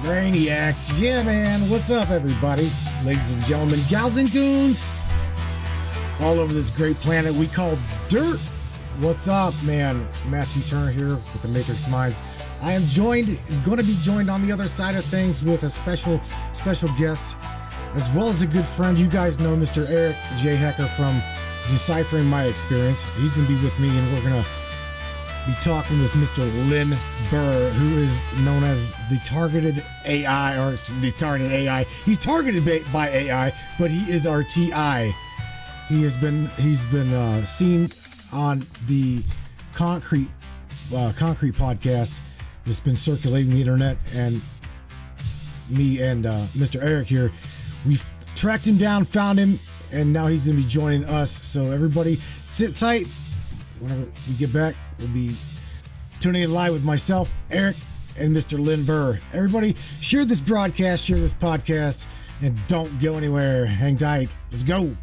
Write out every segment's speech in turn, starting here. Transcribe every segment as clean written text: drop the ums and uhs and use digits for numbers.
Brainiacs. Yeah, man. What's up, everybody? Ladies and gentlemen, gals and goons, all over this great planet we call Dirt. What's up, man? Matthew Turner here with the Matrix Minds. I am going to be joined on the other side of things with a special guest, as well as a good friend. You guys know Mr. Eric J. Hecker from Deciphering My Experience. He's going to be with me, and we're going to be talking with Mr. Len Ber, who is known as the targeted AI, or the targeted AI. He's targeted by AI, but he is our TI. He's been seen on the Concrete podcast. It's been circulating the internet, and me and Mr. Eric here, we tracked him down, found him, and now he's going to be joining us. So everybody, sit tight. Whenever we get back, we'll be tuning in live with myself, Eric, and Mr. Len Ber. Everybody, share this broadcast, share this podcast, and don't go anywhere. Hang tight. Let's go.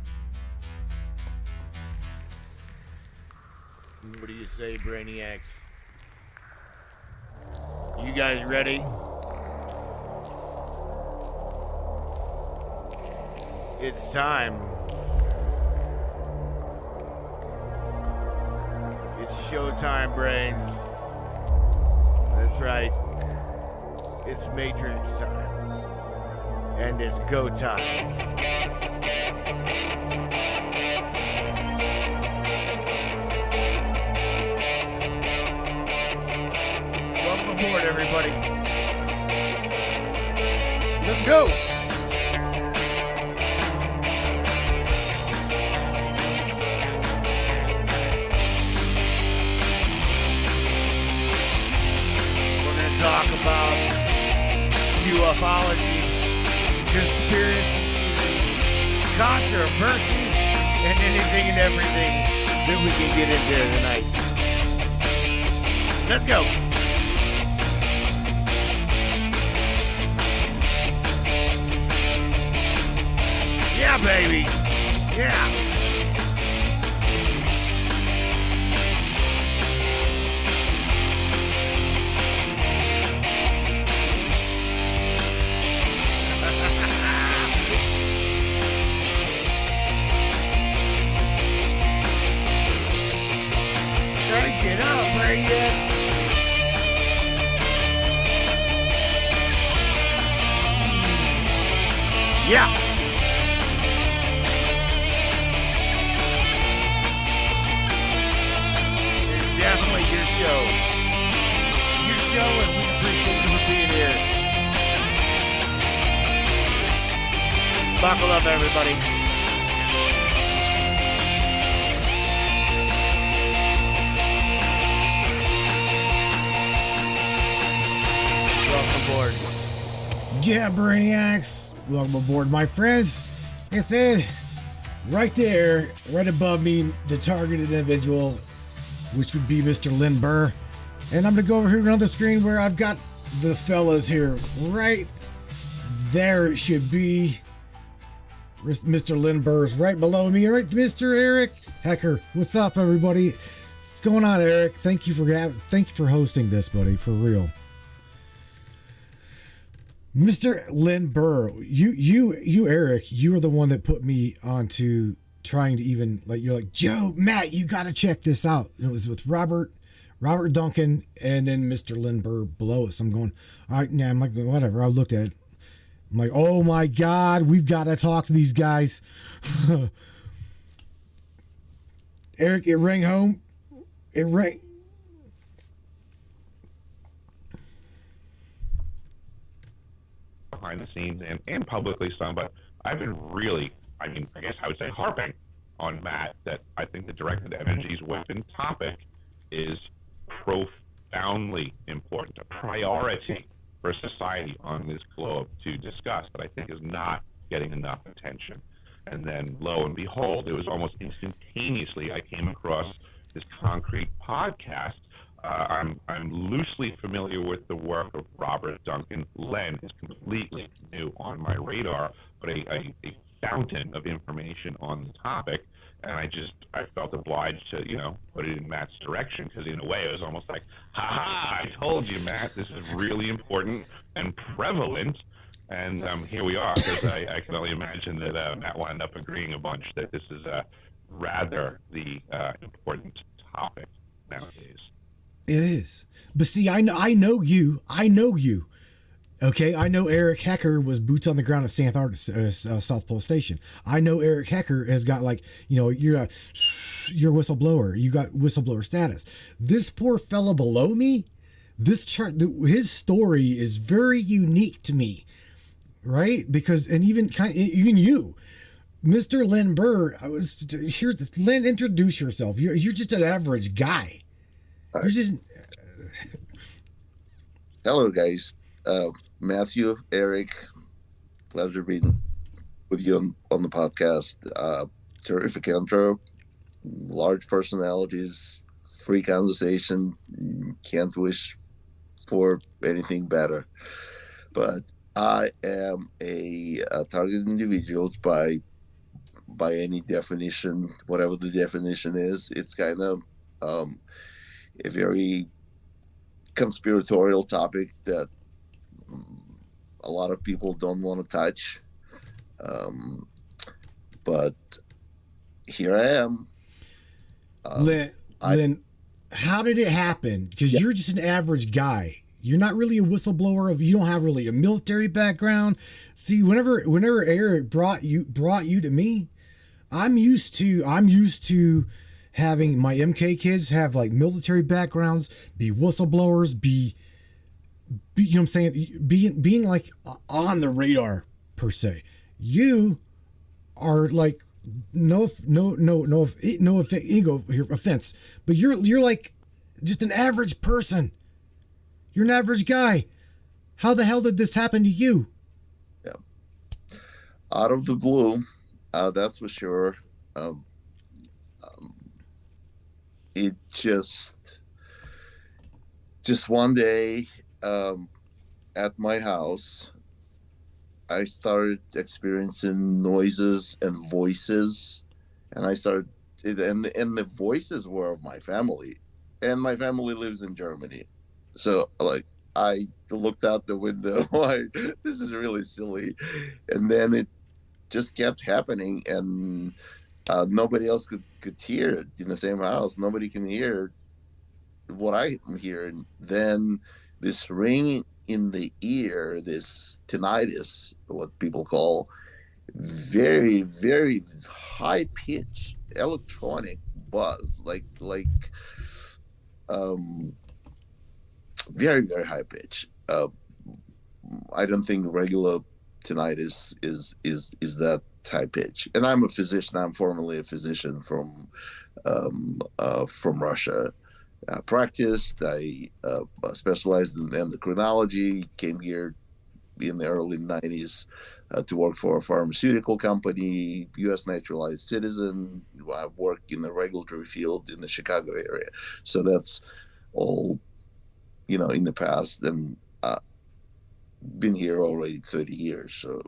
What do you say, Brainiacs? You guys ready? It's time. It's showtime, brains. That's right. It's Matrix time. And it's go time. Welcome aboard, everybody. Let's go! Talk about ufology, conspiracy, controversy, and anything and everything that we can get into tonight. Let's go. Yeah, baby. Yeah. Get up, where you at? Yeah. It's definitely your show. Your show, and we appreciate you for being here. Buckle up, everybody. Welcome aboard. Yeah, Brainiacs. Welcome aboard, my friends. Like I said, right there, right above me, the targeted individual, which would be Mr. Len Ber. And I'm going to go over here to another screen where I've got the fellas here. Right there it should be. Mr. Len Ber's right below me. Right, Mr. Eric Hecker. What's up, everybody? What's going on, Eric? Thank you for hosting this, buddy, for real. Mr. Len Ber, you, Eric, you are the one that put me onto trying to even, like, you're like, Joe, Matt, you got to check this out. And it was with Robert Duncan, and then Mr. Len Ber below us. I'm going, all right, yeah, I'm like, whatever. I looked at it. I'm like, oh my God, we've got to talk to these guys. Eric, it rang home. It rang. Behind the scenes and publicly some, but I've been really, I guess I would say harping on Matt that I think the directed energies weapon topic is profoundly important, a priority for society on this globe to discuss that I think is not getting enough attention. And then lo and behold, it was almost instantaneously I came across this Concrete podcast. I'm loosely familiar with the work of Robert Duncan. Len is completely new on my radar, but a fountain of information on the topic. and I felt obliged to put it in Matt's direction, because in a way it was almost like, ha, I told you, Matt, this is really important and prevalent. And here we are, because I can only imagine that Matt wound up agreeing a bunch that this is rather the important topic nowadays. It is. But see, I know you. Okay, I know Eric Hecker was boots on the ground at South Pole Station. I know Eric Hecker has got you're a whistleblower. You got whistleblower status. This poor fella below me, his story is very unique to me, right? Because even you, Mr. Len Ber, Len, introduce yourself. You're just an average guy. You're just. Hello, guys. Matthew, Eric, pleasure being with you on the podcast. Terrific intro, large personalities, free conversation. Can't wish for anything better. But I am a targeted individual by any definition, whatever the definition is. It's kind of a very conspiratorial topic that a lot of people don't want to touch, but here I am. Len, how did it happen? Because you're just an average guy. You're not really a whistleblower. You don't have really a military background. See, whenever Eric brought you to me, I'm used to having my MK kids have like military backgrounds, be whistleblowers, be you know what I'm saying, being like on the radar per se. You are like no offense, but you're like just an average person. You're an average guy. How the hell did this happen to you? Yeah, out of the blue, that's for sure. It just one day at my house, I started experiencing noises and voices, and the voices were of my family, and my family lives in Germany. So like I looked out the window, like, this is really silly, and then it just kept happening, and nobody else could hear it in the same house. Nobody can hear what I'm hearing. Then this ringing in the ear, this tinnitus, what people call very, very high pitch electronic buzz, like very, very high pitch. I don't think regular tinnitus is that high pitch. And I'm a physician. I'm formerly a physician from Russia. I practiced. I specialized in endocrinology. Came here in the early 90s to work for a pharmaceutical company, U.S. naturalized citizen. I worked in the regulatory field in the Chicago area. So that's all, in the past. And been here already 30 years. So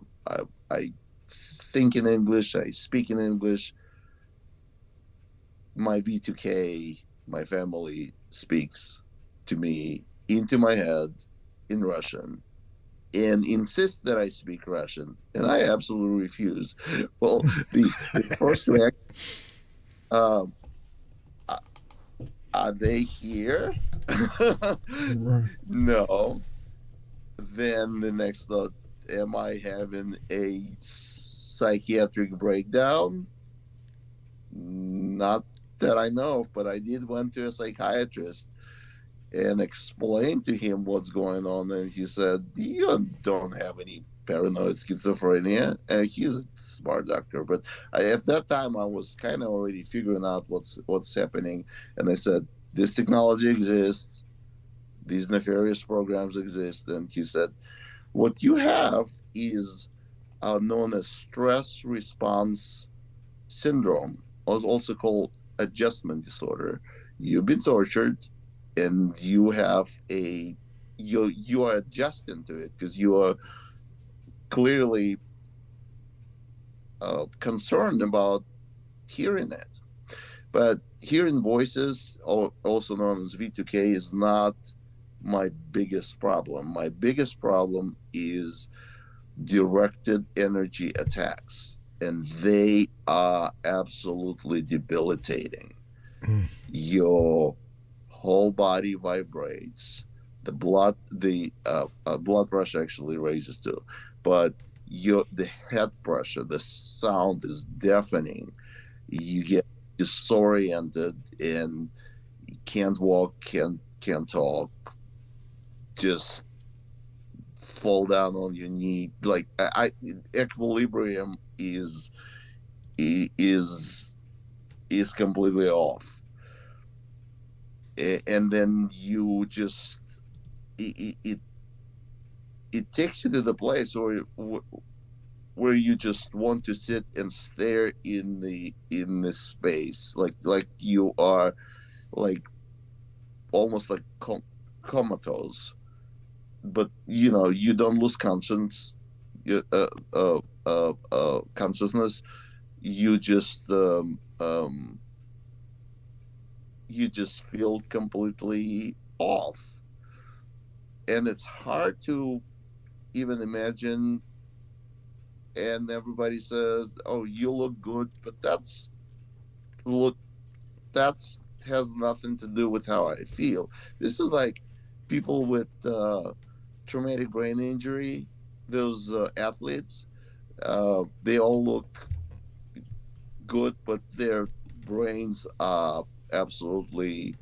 I think in English, I speak in English. My V2K, my family speaks to me into my head in Russian and insist that I speak Russian, and I absolutely refuse. Well, the first reaction, are they here? No. Then the next thought, am I having a psychiatric breakdown? Not that I know of, but I did went to a psychiatrist and explained to him what's going on, and he said, you don't have any paranoid schizophrenia. And he's a smart doctor, but at that time I was kind of already figuring out what's happening, and I said, this technology exists, these nefarious programs exist, and he said, what you have is known as stress response syndrome, also called adjustment disorder. You've been tortured, and you have you are adjusting to it because you are clearly concerned about hearing it. But hearing voices, also known as V2K, is not my biggest problem. My biggest problem is directed energy attacks, and they are absolutely debilitating. Your whole body vibrates. The blood pressure actually raises too, but the head pressure, the sound is deafening. You get disoriented and can't walk, can't talk, just fall down on your knee. Like equilibrium is is completely off. And then you just it takes you to the place where you just want to sit and stare in the space, like you are like almost like comatose, but you don't lose consciousness. You just you just feel completely off, and it's hard to even imagine. And everybody says, "Oh, you look good," but look that's has nothing to do with how I feel. This is like people with traumatic brain injury, those athletes. They all look good, but their brains are absolutely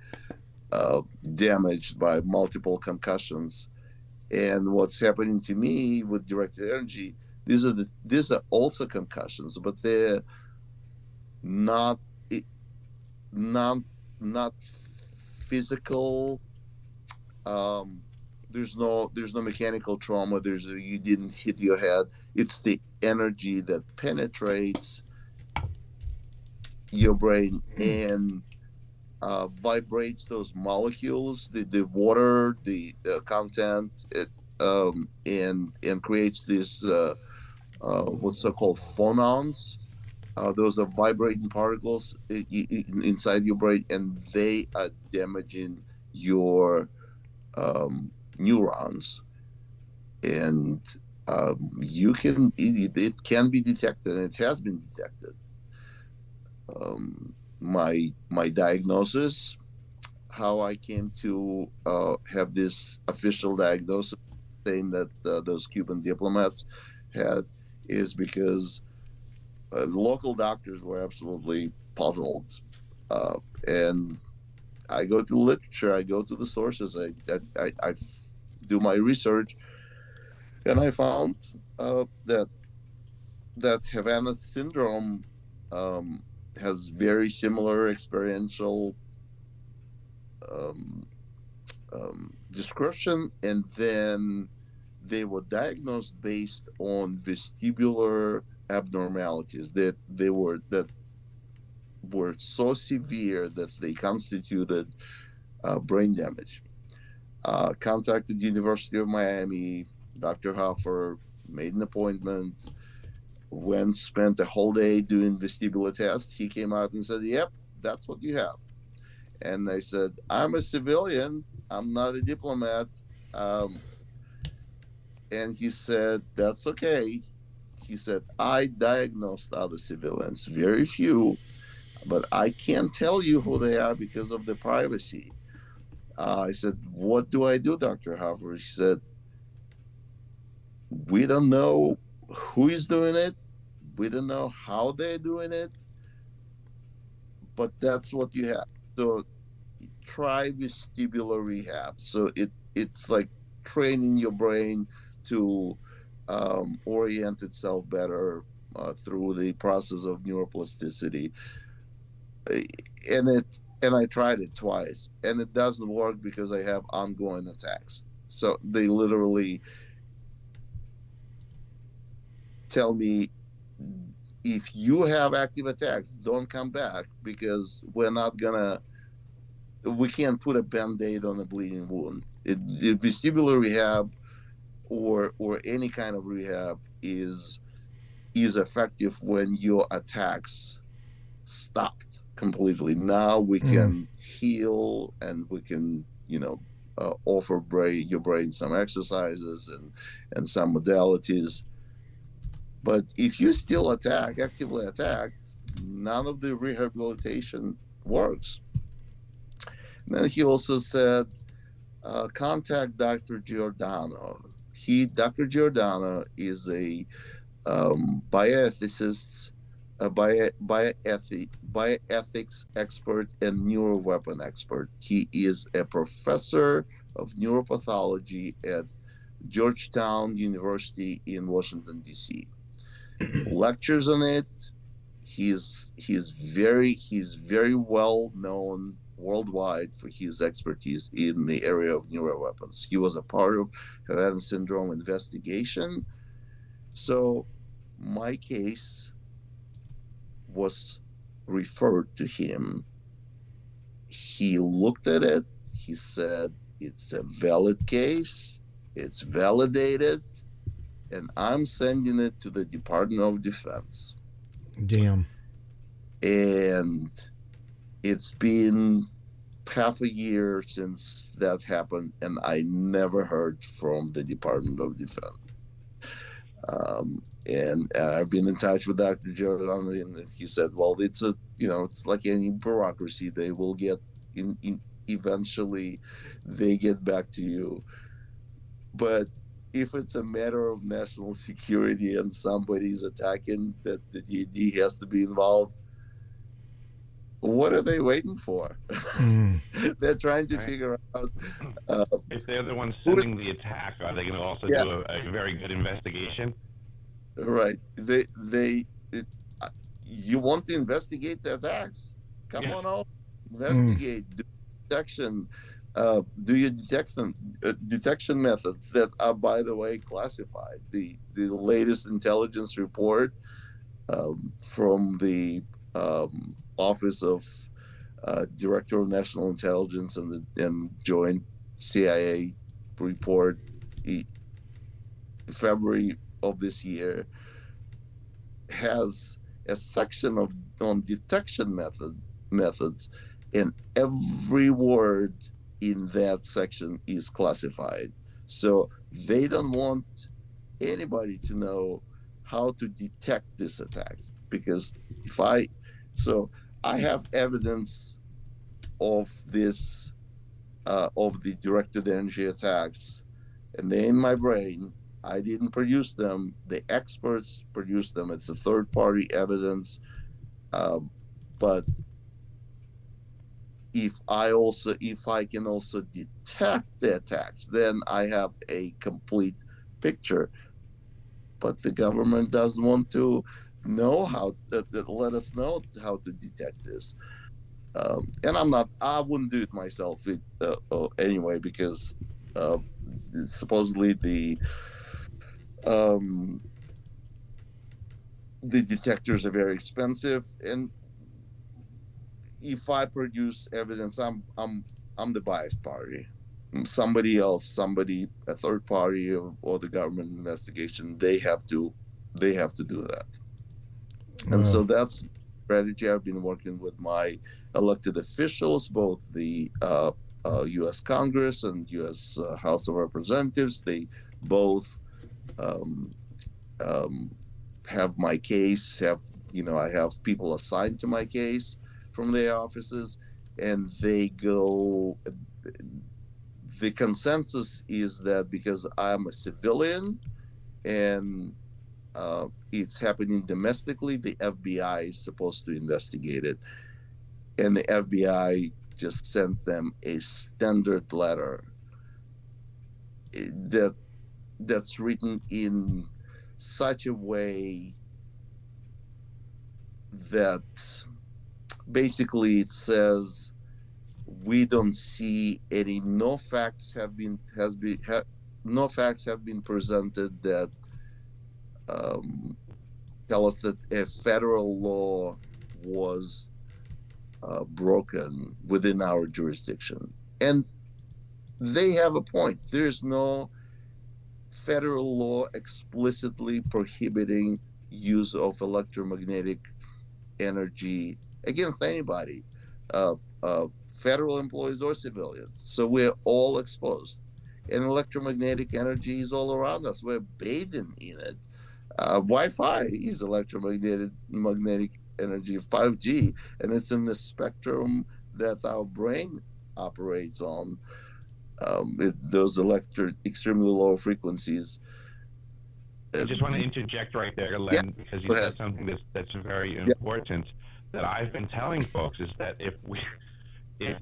damaged by multiple concussions. And what's happening to me with directed energy, these are also concussions, but they're not not not physical. Um, there's no mechanical trauma. You didn't hit your head. It's the energy that penetrates your brain and vibrates those molecules, the water, the content, and creates this what's so-called phonons. Those are vibrating particles inside your brain, and they are damaging your neurons. And it can be detected, and it has been detected. My diagnosis, how I came to have this official diagnosis saying that those Cuban diplomats had, is because local doctors were absolutely puzzled. And I go to literature, I go to the sources, I do my research, and I found that Havana syndrome um, has very similar experiential um, description, and then they were diagnosed based on vestibular abnormalities that were so severe that they constituted brain damage. Contacted University of Miami, Dr. Hoffer, made an appointment, went, spent a whole day doing vestibular tests. He came out and said, "Yep, that's what you have." And I said, "I'm a civilian. I'm not a diplomat." Um, and he said, "That's okay." He said, "I diagnosed other civilians, very few, but I can't tell you who they are because of the privacy." I said, "What do I do, Dr. Hoffer?" He said, "We don't know who is doing it. We don't know how they're doing it, but that's what you have. So try vestibular rehab." So it's like training your brain to orient itself better through the process of neuroplasticity. And I tried it twice, and it doesn't work because I have ongoing attacks. So they literally tell me, if you have active attacks, don't come back, because we can't put a band-aid on a bleeding wound. Vestibular rehab or any kind of rehab is effective when your attacks stopped completely. Now we can heal, and we can, offer your brain some exercises and some modalities. But if you still actively attack, none of the rehabilitation works. Then he also said, contact Dr. Giordano. Dr. Giordano is a bioethicist, bioethics expert, and neuroweapon expert. He is a professor of neuropathology at Georgetown University in Washington, D.C. Lectures on it. He's very well known worldwide for his expertise in the area of neuroweapons. He was a part of Havana syndrome investigation. So my case was referred to him. He looked at it. He said, it's a valid case. It's validated. And I'm sending it to the Department of Defense. Damn. And it's been half a year since that happened, and I never heard from the Department of Defense. And I've been in touch with Dr. Jordan, and he said, well, it's like any bureaucracy. They will get eventually they get back to you. But if it's a matter of national security and somebody's attacking, that the DoD has to be involved, what are they waiting for? They're trying to figure out. If they're the ones sending the attack, are they going to also do a very good investigation? Right. You want to investigate the attacks? Come on over. Investigate. Do detection. Do your detection methods that are, by the way, classified. The latest intelligence report from the Office of Director of National Intelligence and Joint CIA report, February of this year, has a section on detection methods, and every word in that section is classified. So they don't want anybody to know how to detect this attack, because I have evidence of this, of the directed energy attacks, and they're in my brain. I didn't produce them. The experts produced them. It's a third-party evidence. But if I can also detect the attacks, then I have a complete picture. But the government doesn't want to know let us know how to detect this. And I wouldn't do it myself anyway, because supposedly the detectors are very expensive, and if I produce evidence, I'm the biased party. Somebody else, a third party or the government investigation, they have to do that. And so that's strategy. I've been working with my elected officials, both the U.S. Congress and U.S. House of Representatives. They both have my case. I have people assigned to my case from their offices, and they go. The consensus is that because I'm a civilian and it's happening domestically, the FBI is supposed to investigate it. And the FBI just sent them a standard letter that's written in such a way that basically it says, we don't see no facts have been presented that tell us that a federal law was broken within our jurisdiction. And they have a point. There's no federal law explicitly prohibiting use of electromagnetic energy against anybody, uh, uh, federal employees or civilians. So we're all exposed. And electromagnetic energy is all around us. We're bathing in it. Wi-Fi is magnetic energy, 5G, and it's in the spectrum that our brain operates on. Those extremely low frequencies. I just want to interject right there, Yeah, Len, because go you ahead. said something that's very Yeah. important that I've been telling folks is that if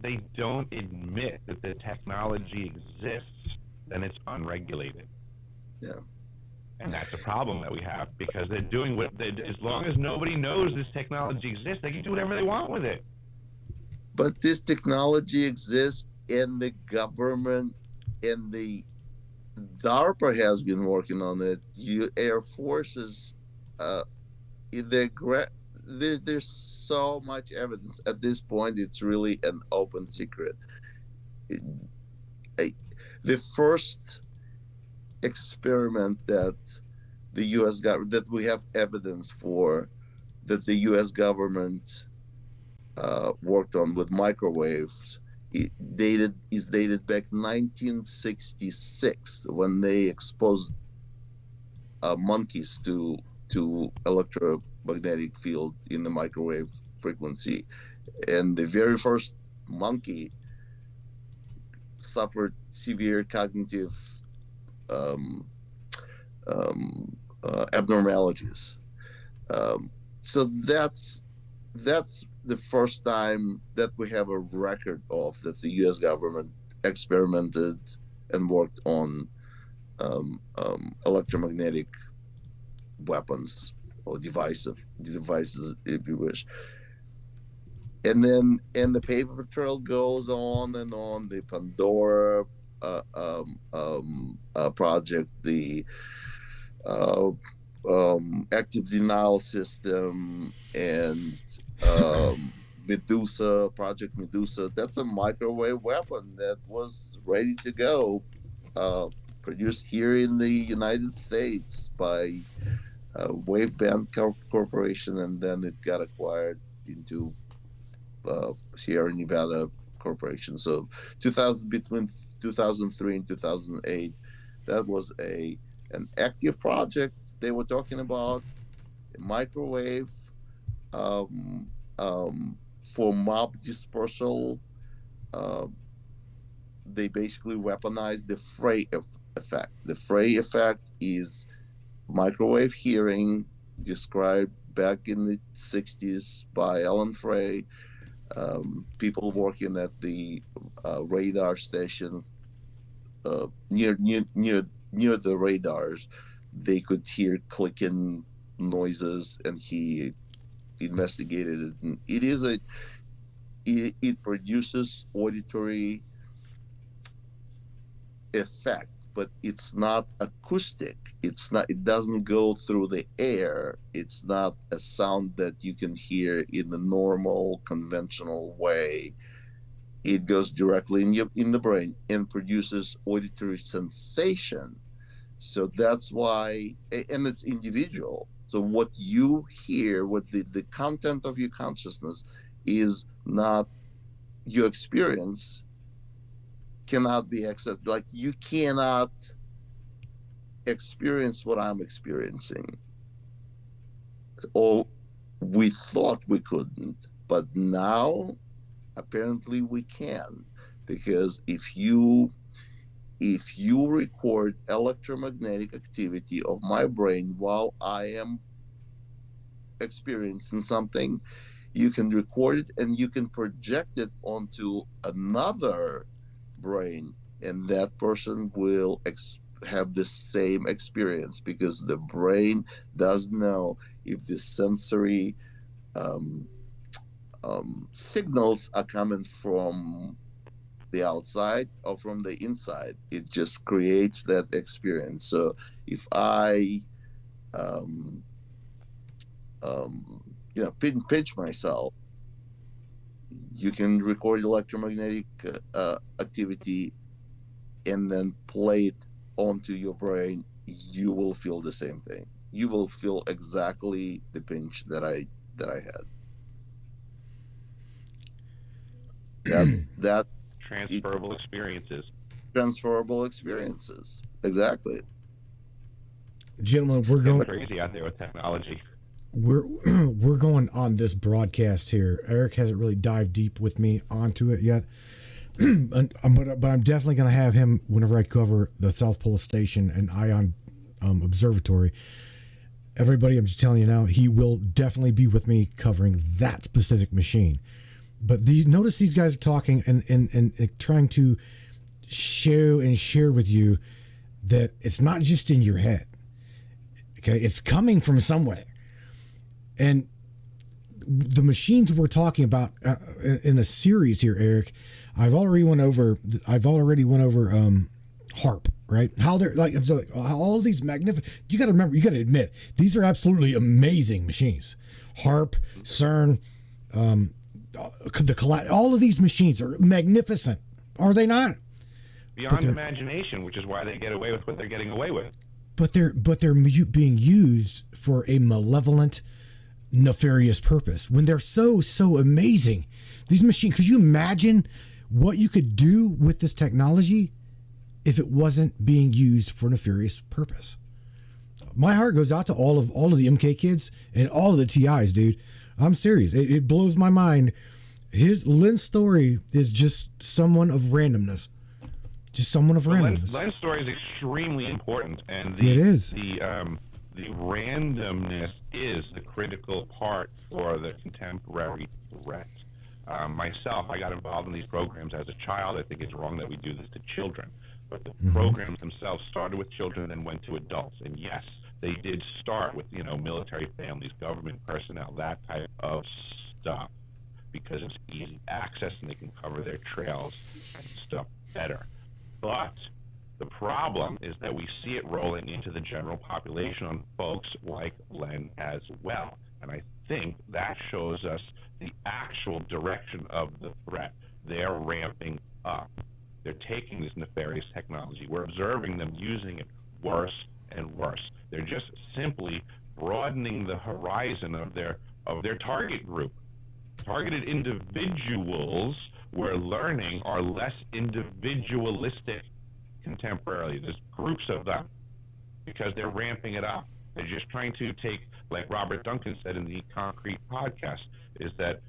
they don't admit that the technology exists, then it's unregulated. Yeah. And that's a problem that we have because they're doing as long as nobody knows this technology exists, they can do whatever they want with it. But this technology exists in the government, in the DARPA has been working on it. Air Forces, there's so much evidence at this point. It's really an open secret. It, the first experiment that the U.S. government that we have evidence for that the U.S. government worked on with microwaves is dated back 1966 when they exposed monkeys to electromagnetic field in the microwave frequency, and the very first monkey suffered severe cognitive um, abnormalities. So that's the first time that we have a record of that the U.S. government experimented and worked on electromagnetic weapons or devices, if you wish. And the paper trail goes on and on. The Pandora project, the active denial system, and Project Medusa. That's a microwave weapon that was ready to go, produced here in the United States by Waveband Corporation, and then it got acquired into Sierra Nevada Corporation. So between 2003 and 2008, that was an active project. They were talking about microwave um, for mob dispersal. Uh, they basically weaponized the fray effect. The fray effect is microwave hearing, described back in the 60s by Alan Frey. People working at the radar station near the radars, they could hear clicking noises, and he investigated it. And it produces auditory effect, but it's not acoustic. It doesn't go through the air. It's not a sound that you can hear in the normal conventional way. It goes directly in the brain and produces auditory sensation. So that's why, and it's individual. So what you hear, what the content of your consciousness is not your experience, cannot be accessed. Like you cannot experience what I'm experiencing, or we thought we couldn't, but now apparently we can, because if you record electromagnetic activity of my brain while I am experiencing something, you can record it and you can project it onto another brain, and that person will have the same experience, because the brain does know if the sensory signals are coming from the outside or from the inside. It just creates that experience. So if I pinch myself, you can record electromagnetic activity and then play it onto your brain. You will feel the same thing. You will feel exactly the pinch that I had. that Transferable experiences. transferable experiences. Exactly. Gentlemen, we're Getting going crazy out there with technology. we're going on this broadcast here. Eric hasn't really dived deep with me onto it yet. but I'm definitely going to have him whenever I cover the South Pole Station and Ion Observatory. Everybody, I'm just telling you now, he will definitely be with me covering that specific machine. But notice these guys are talking and trying to show and share with you that it's not just in your head. Okay, it's coming from somewhere. And the machines we're talking about in a series here, Eric, I've already went over HARP, right? How they're like all these magnificent. You got to remember, you got to admit, these are absolutely amazing machines. HARP, CERN, all of these machines are magnificent, are they not? Beyond imagination, which is why they get away with what they're getting away with. But they're being used for a malevolent, nefarious purpose when they're so amazing. These machines, could you imagine what you could do with this technology if it wasn't being used for nefarious purpose? My heart goes out to all of the MK kids and all of the TIs, dude. I'm serious. It blows my mind. Len's story is just someone of randomness. Just someone of randomness. Len's story is extremely important, and it is. The randomness is the critical part for the contemporary threat. Myself, I got involved in these programs as a child. I think it's wrong that we do this to children. But the programs themselves started with children and went to adults. And yes, they did start with, military families, government personnel, that type of stuff, because it's easy access and they can cover their trails and stuff better. But the problem is that we see it rolling into the general population on folks like Len as well. And I think that shows us the actual direction of the threat. They're ramping up. They're taking this nefarious technology. We're observing them using it worse and worse. They're just simply broadening the horizon of their target group. Targeted individuals, we're learning, are less individualistic contemporarily. There's groups of them because they're ramping it up. They're just trying to take, like Robert Duncan said in the Concrete podcast, is that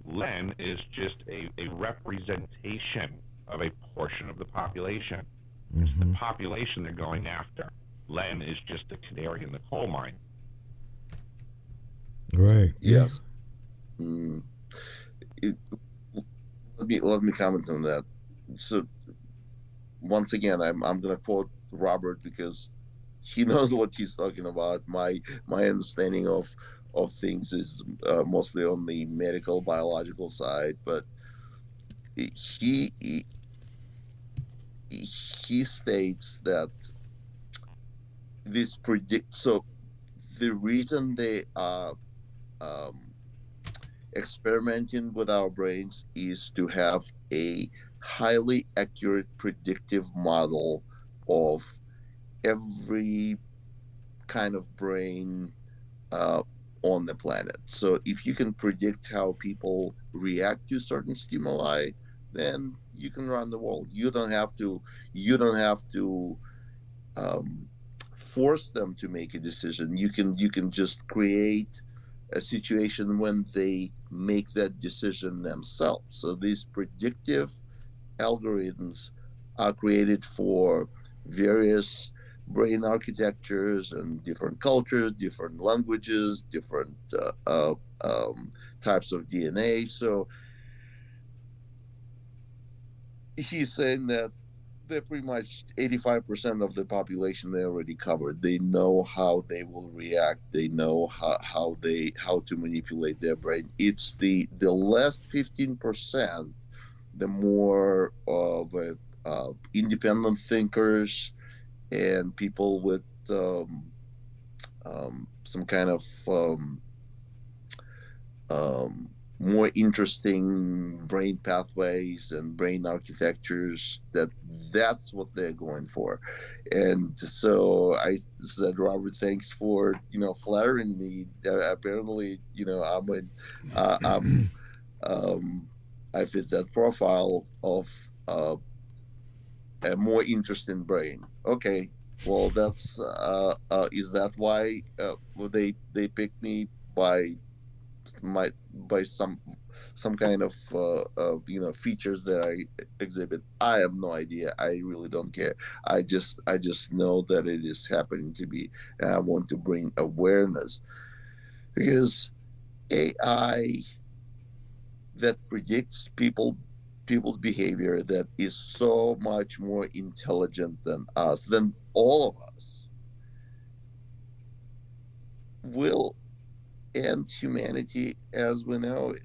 Len is just a representation of a portion of the population. It's the population they're going after. Len is just a canary in the coal mine. Right. Yes. Let me comment on that. So once again, I'm going to quote Robert because he knows what he's talking about. My understanding of things is mostly on the medical biological side, but he states that so the reason they are experimenting with our brains is to have a highly accurate predictive model of every kind of brain on the planet. So if you can predict how people react to certain stimuli, then you can run the world. You don't have to force them to make a decision. You can just create a situation when they make that decision themselves. So these predictive algorithms are created for various brain architectures and different cultures, different languages, different types of DNA. So he's saying that they're pretty much 85% of the population they already covered. They know how they will react. They know how to manipulate their brain. It's the less 15%, the more of independent thinkers and people with some kind of more interesting brain pathways and brain architectures. That's what they're going for. And so I said, Robert, thanks for flattering me. Apparently, I fit that profile of a more interesting brain. Okay, well, that's is that why they picked me by my by some kind of features that I exhibit? I have no idea. I really don't care. I just know that it is happening to be, and I want to bring awareness, because AI that predicts people's behavior, that is so much more intelligent than us, than all of us, will end humanity as we know it.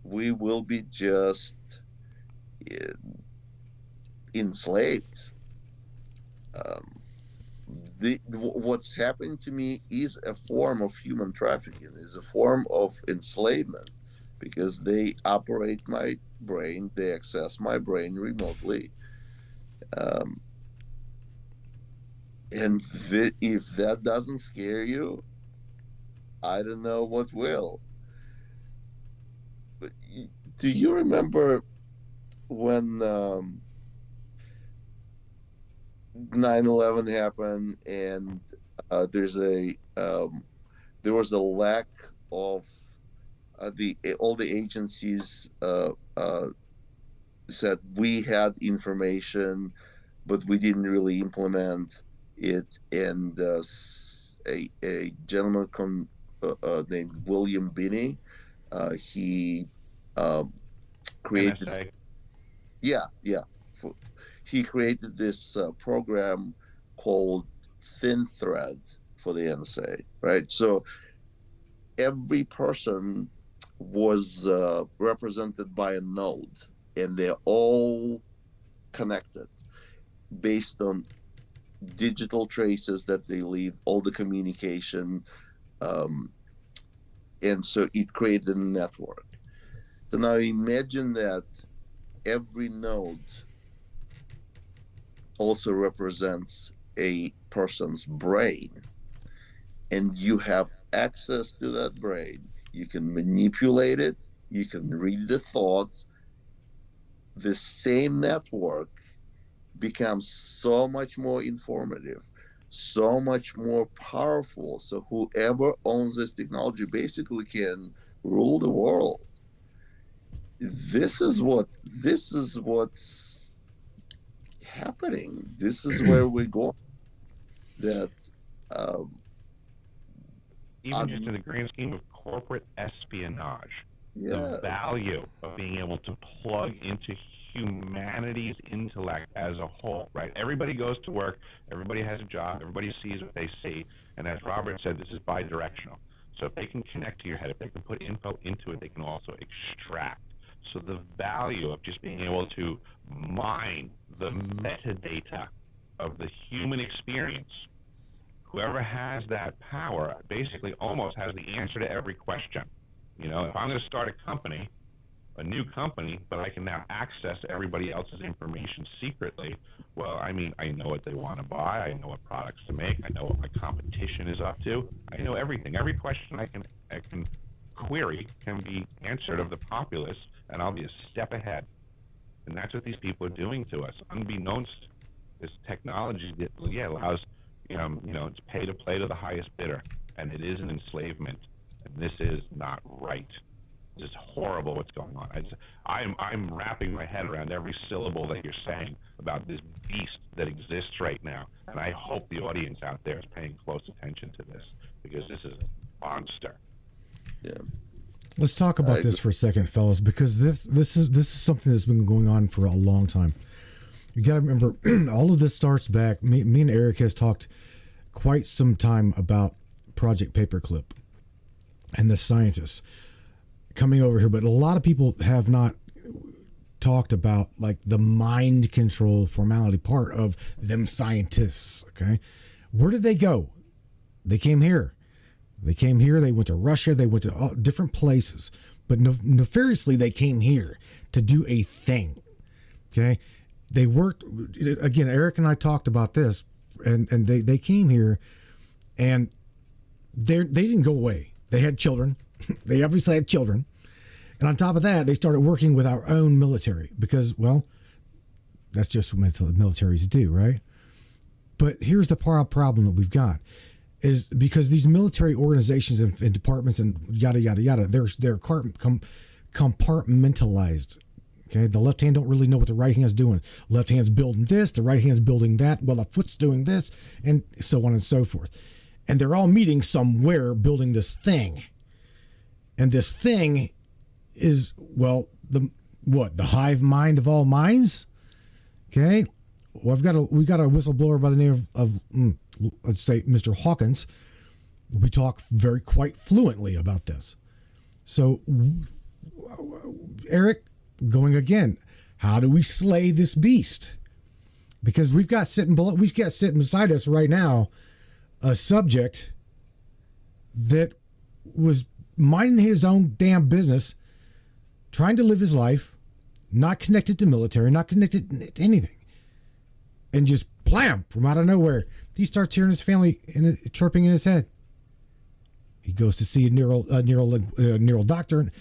We will be just uh, enslaved. Um, what's happening to me is a form of human trafficking, is a form of enslavement, because they operate my brain, they access my brain remotely. Um, and if that doesn't scare you, I don't know what will. But do you remember when 9/11 happened, and there's a there was a lack of the all the agencies said we had information, but we didn't really implement it. And a gentleman named William Binney, he um, created, NSA. yeah, for, he created this program called Thin Thread for the NSA, right? So every person was represented by a node, and they're all connected based on digital traces that they leave, all the communication, um, and so it created a network. So now imagine that every node also represents a person's brain, and you have access to that brain. You can manipulate it, you can read the thoughts. The same network becomes so much more informative, so much more powerful. So whoever owns this technology basically can rule the world. This is what's happening. This is where we're going. That um, Even just in the grand scheme of corporate espionage, the yeah, value of being able to plug into humanity's intellect as a whole, right? Everybody goes to work, everybody has a job, everybody sees what they see, and as Robert said, this is bidirectional. So if they can connect to your head, if they can put info into it, they can also extract. So the value of just being able to mine the metadata of the human experience, whoever has that power basically almost has the answer to every question. You know, if I'm going to start a company, a new company, but I can now access everybody else's information secretly, well, I mean, I know what they want to buy, I know what products to make, I know what my competition is up to, I know everything. Every question I can query can be answered of the populace, and I'll be a step ahead. And that's what these people are doing to us, unbeknownst. This technology that allows it's pay to play to the highest bidder, and it is an enslavement, and this is not right. It's horrible what's going on. I'm wrapping my head around every syllable that you're saying about this beast that exists right now, and I hope the audience out there is paying close attention to this, because this is a monster. yeah. Let's talk about this for a second, fellas, because this is something that's been going on for a long time. You got to remember, all of this starts back. Me and Eric has talked quite some time about Project Paperclip and the scientists coming over here, but a lot of people have not talked about like the mind control formality part of them scientists. Okay, where did they go? They came here. They went to Russia. They went to all different places, but nefariously they came here to do a thing. Okay, they worked again. Eric and I talked about this, and they came here, and they didn't go away. They had children. They obviously had children, And on top of that, they started working with our own military because, well, that's just what militaries do, right? But here's the problem that we've got is because these military organizations and departments and yada, yada, yada, they're compartmentalized. Okay, the left hand don't really know what the right hand's doing. Left hand's building this, the right hand's building that. Well, the foot's doing this, and so on and so forth. And they're all meeting somewhere, building this thing. And this thing is, well, the hive mind of all minds. Okay, well, we've got a whistleblower by the name of let's say Mr. Hawkins. We talk quite fluently about this. So, Eric. Going again, how do we slay this beast? Because we've got sitting beside us right now a subject that was minding his own damn business, trying to live his life, not connected to military, not connected to anything, and just blam, from out of nowhere, he starts hearing his family chirping in his head. He goes to see a neural doctor.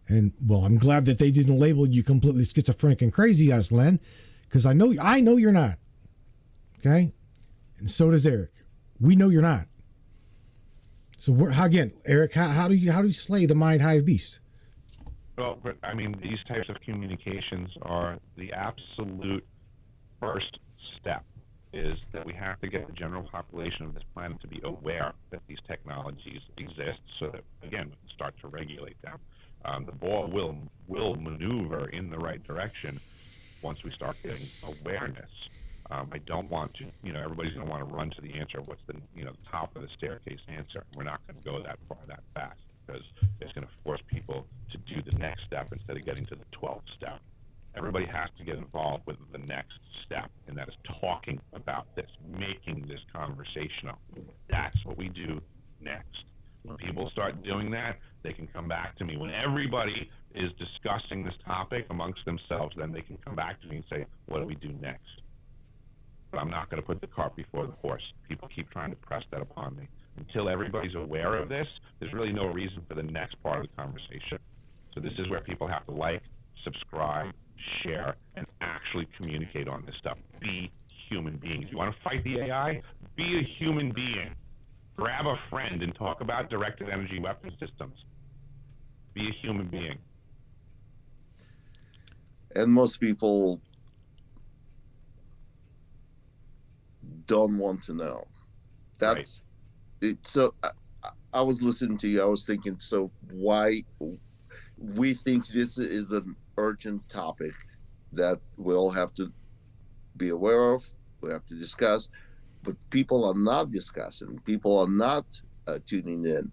And well, I'm glad that they didn't label you completely schizophrenic and crazy, as Len, because I know you're not. Okay, and so does Eric. We know you're not. So again, Eric, how do you slay the mind hive beast? Well, but I mean, these types of communications are the absolute first step. Is that we have to get the general population of this planet to be aware that these technologies exist, so that again we can start to regulate them. The ball will maneuver in the right direction once we start getting awareness. I don't want to, everybody's going to want to run to the answer. What's the, top of the staircase answer? We're not going to go that far that fast because it's going to force people to do the next step instead of getting to the 12th step. Everybody has to get involved with the next step, and that is talking about this, making this conversational. That's what we do next. When people start doing that, they can come back to me. When everybody is discussing this topic amongst themselves, then they can come back to me and say, what do we do next? But I'm not going to put the cart before the horse. People keep trying to press that upon me. Until everybody's aware of this, there's really no reason for the next part of the conversation. So this is where people have to like, subscribe, share, and actually communicate on this stuff. Be human beings. You want to fight the AI? Be a human being. Grab a friend and talk about directed energy weapon systems. Be a human being. And most people don't want to know. That's right. So I was listening to you. I was thinking, so why we think this is an urgent topic that we all have to be aware of, we have to discuss, but people are not discussing, people are not tuning in.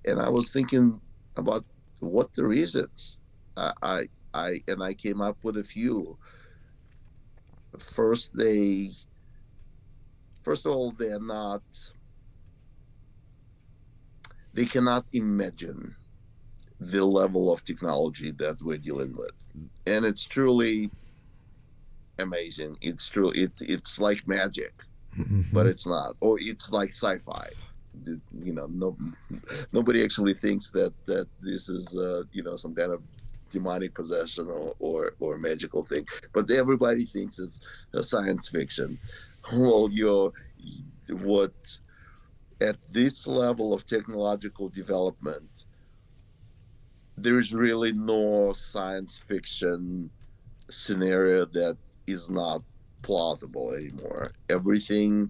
And I was thinking about what the reasons. I came up with a few. First of all, they cannot imagine the level of technology that we're dealing with. And it's truly amazing. It's true. It's like magic, but it's not. Or it's like sci-fi. Nobody actually thinks that this is some kind of demonic possession or magical thing. But everybody thinks it's a science fiction. Well, at this level of technological development, there is really no science fiction scenario that is not plausible anymore. Everything,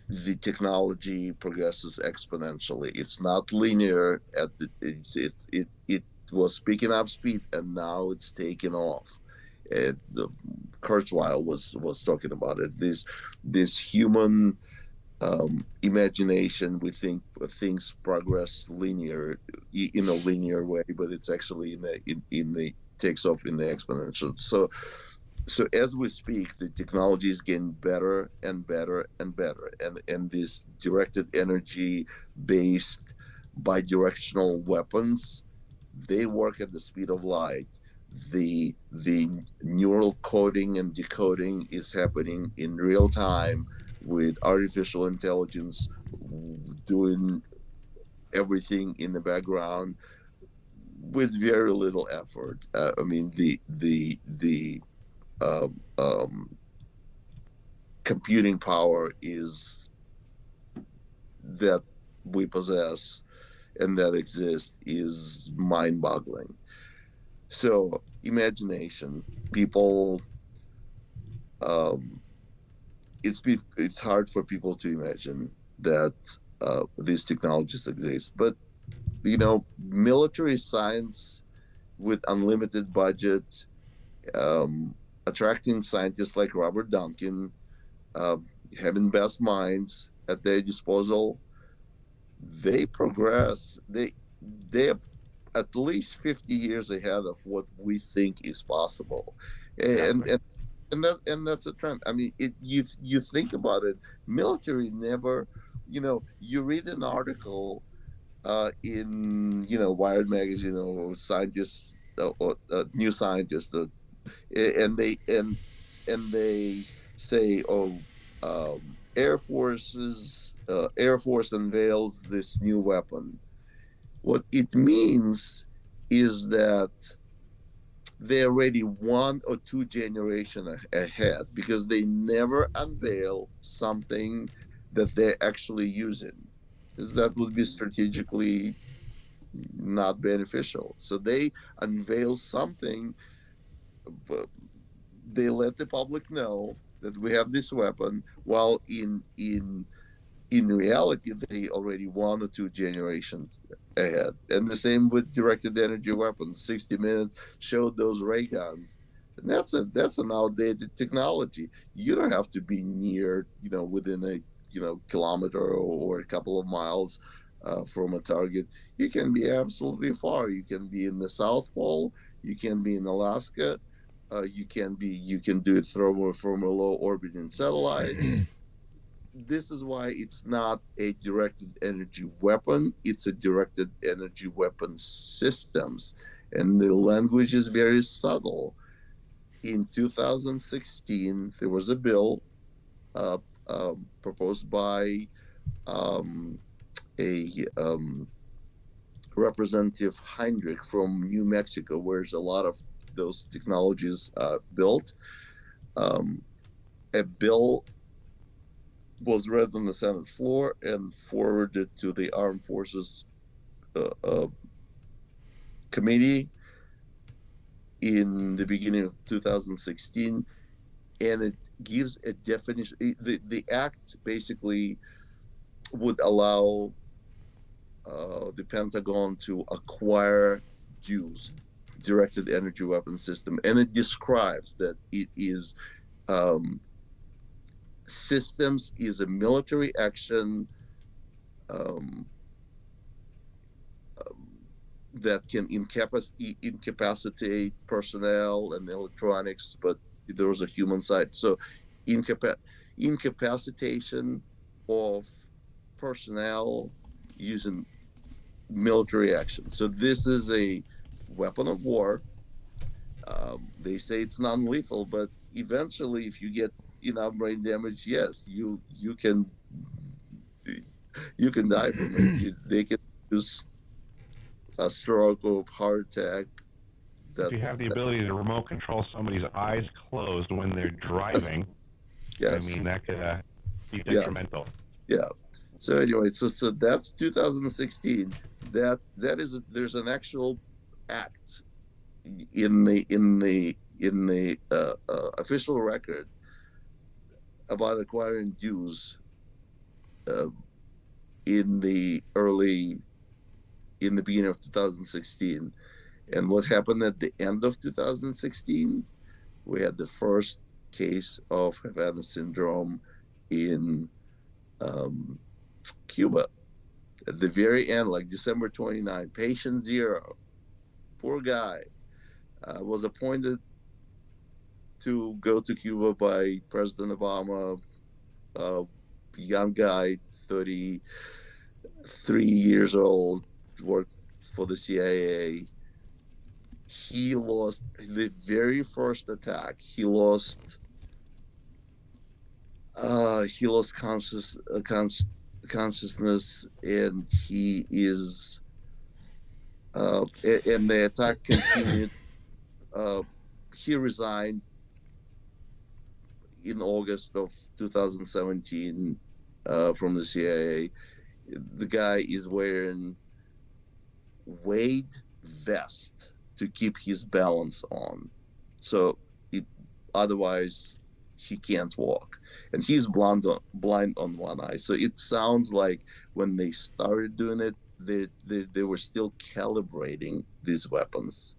the technology progresses exponentially. It's not linear. It was picking up speed, and now it's taking off. Kurzweil was talking about it. This human imagination, we think things progress linear in a linear way, but it's actually in the takes off in the exponential. So as we speak, the technology is getting better and better and better, and this directed energy based bidirectional weapons, they work at the speed of light. The neural coding and decoding is happening in real time, with artificial intelligence doing everything in the background. with very little effort. I mean, the um, um, computing power is that we possess and that exists is mind-boggling. So imagination, people, um, it's hard for people to imagine that these technologies exist. But military science with unlimited budget, attracting scientists like Robert Duncan, uh, having best minds at their disposal, they progress. They're at least 50 years ahead of what we think is possible, and Exactly. that's a trend. I mean, you think about it, military never, you read an article in Wired magazine or scientists or new scientists, and they say, oh, Air Force unveils this new weapon. What it means is that they're already 1 or 2 generations ahead, because they never unveil something that they're actually using, because that would be strategically not beneficial. So they unveil something, but they let the public know that we have this weapon, while in reality they already 1 or 2 generations ahead. And the same with directed energy weapons. 60 Minutes showed those ray guns, and that's an outdated technology. You don't have to be near, within a kilometer or a couple of miles from a target. You can be absolutely far. You can be in the South Pole, you can be in Alaska, you can do it from a low orbiting satellite. This is why it's not a directed energy weapon, it's a directed energy weapon systems. And the language is very subtle. In 2016 there was a bill uh, proposed by um, a representative Heinrich from New Mexico, where there's a lot of those technologies built. um, a bill was read on the Senate floor and forwarded to the Armed Forces uh, Committee in the beginning of 2016, and it gives a definition. The act basically would allow the Pentagon to acquire DEWs, directed energy weapon system, and it describes that it is um, systems is a military action um, that can incapacitate personnel and electronics, but there was a human side. So, incapacitation of personnel using military action. So, this is a weapon of war. They say it's non-lethal, but eventually, if you get enough brain damage, yes, you can die from it. They can use a stroke or heart attack. If you have the ability to remote control somebody's eyes closed when they're driving, Yes. I mean, that could be Yeah. detrimental. Yeah. So anyway, so that's 2016. There's an actual act in the official record about acquiring DEWs uh, in the beginning of 2016. And what happened at the end of 2016? We had the first case of Havana syndrome in Cuba. At the very end, like December 29, patient zero, poor guy, was appointed to go to Cuba by President Obama. Young guy, 33 years old, worked for the CIA. He lost the very first attack. He lost consciousness, and he is And the attack continued. He resigned in August of 2017 from the CIA. The guy is wearing weight vest to keep his balance on, so otherwise he can't walk, and he's blind on one eye. So it sounds like when they started doing it, they were still calibrating these weapons.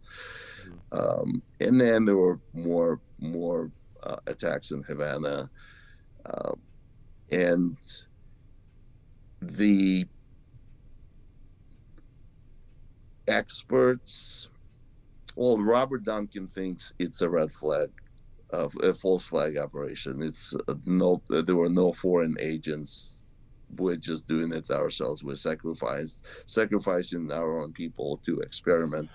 And then there were more attacks in Havana, and the experts, well, Robert Duncan thinks it's a red flag, a false flag operation. It's there were no foreign agents. We're just doing it ourselves. We're sacrificing our own people to experiment,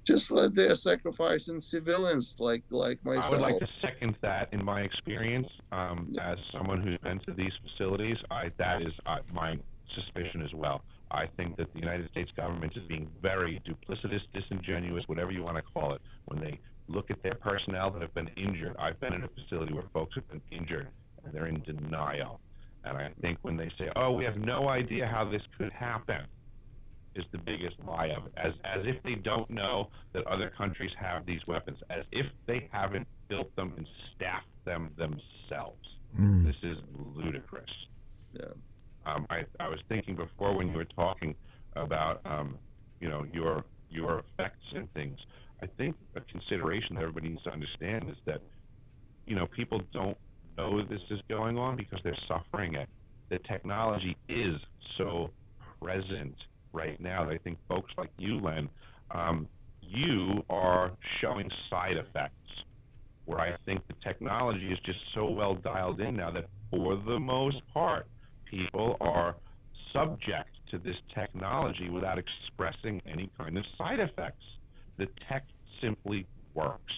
just like they're sacrificing civilians like myself. I would like to second that. In my experience, as someone who's been to these facilities, that is my suspicion as well. I think that the United States government is being very duplicitous, disingenuous, whatever you want to call it, when they look at their personnel that have been injured. I've been in a facility where folks have been injured, and they're in denial. And I think when they say, "Oh, we have no idea how this could happen," is the biggest lie of it. As if they don't know that other countries have these weapons, as if they haven't built them and staffed them themselves. This is ludicrous. Yeah. I was thinking before when you were talking about your effects and things. I think a consideration that everybody needs to understand is that people don't know this is going on because they're suffering it. The technology is so present right now that I think folks like you, Len, you are showing side effects where I think the technology is just so well dialed in now that for the most part, people are subject to this technology without expressing any kind of side effects. The tech simply works.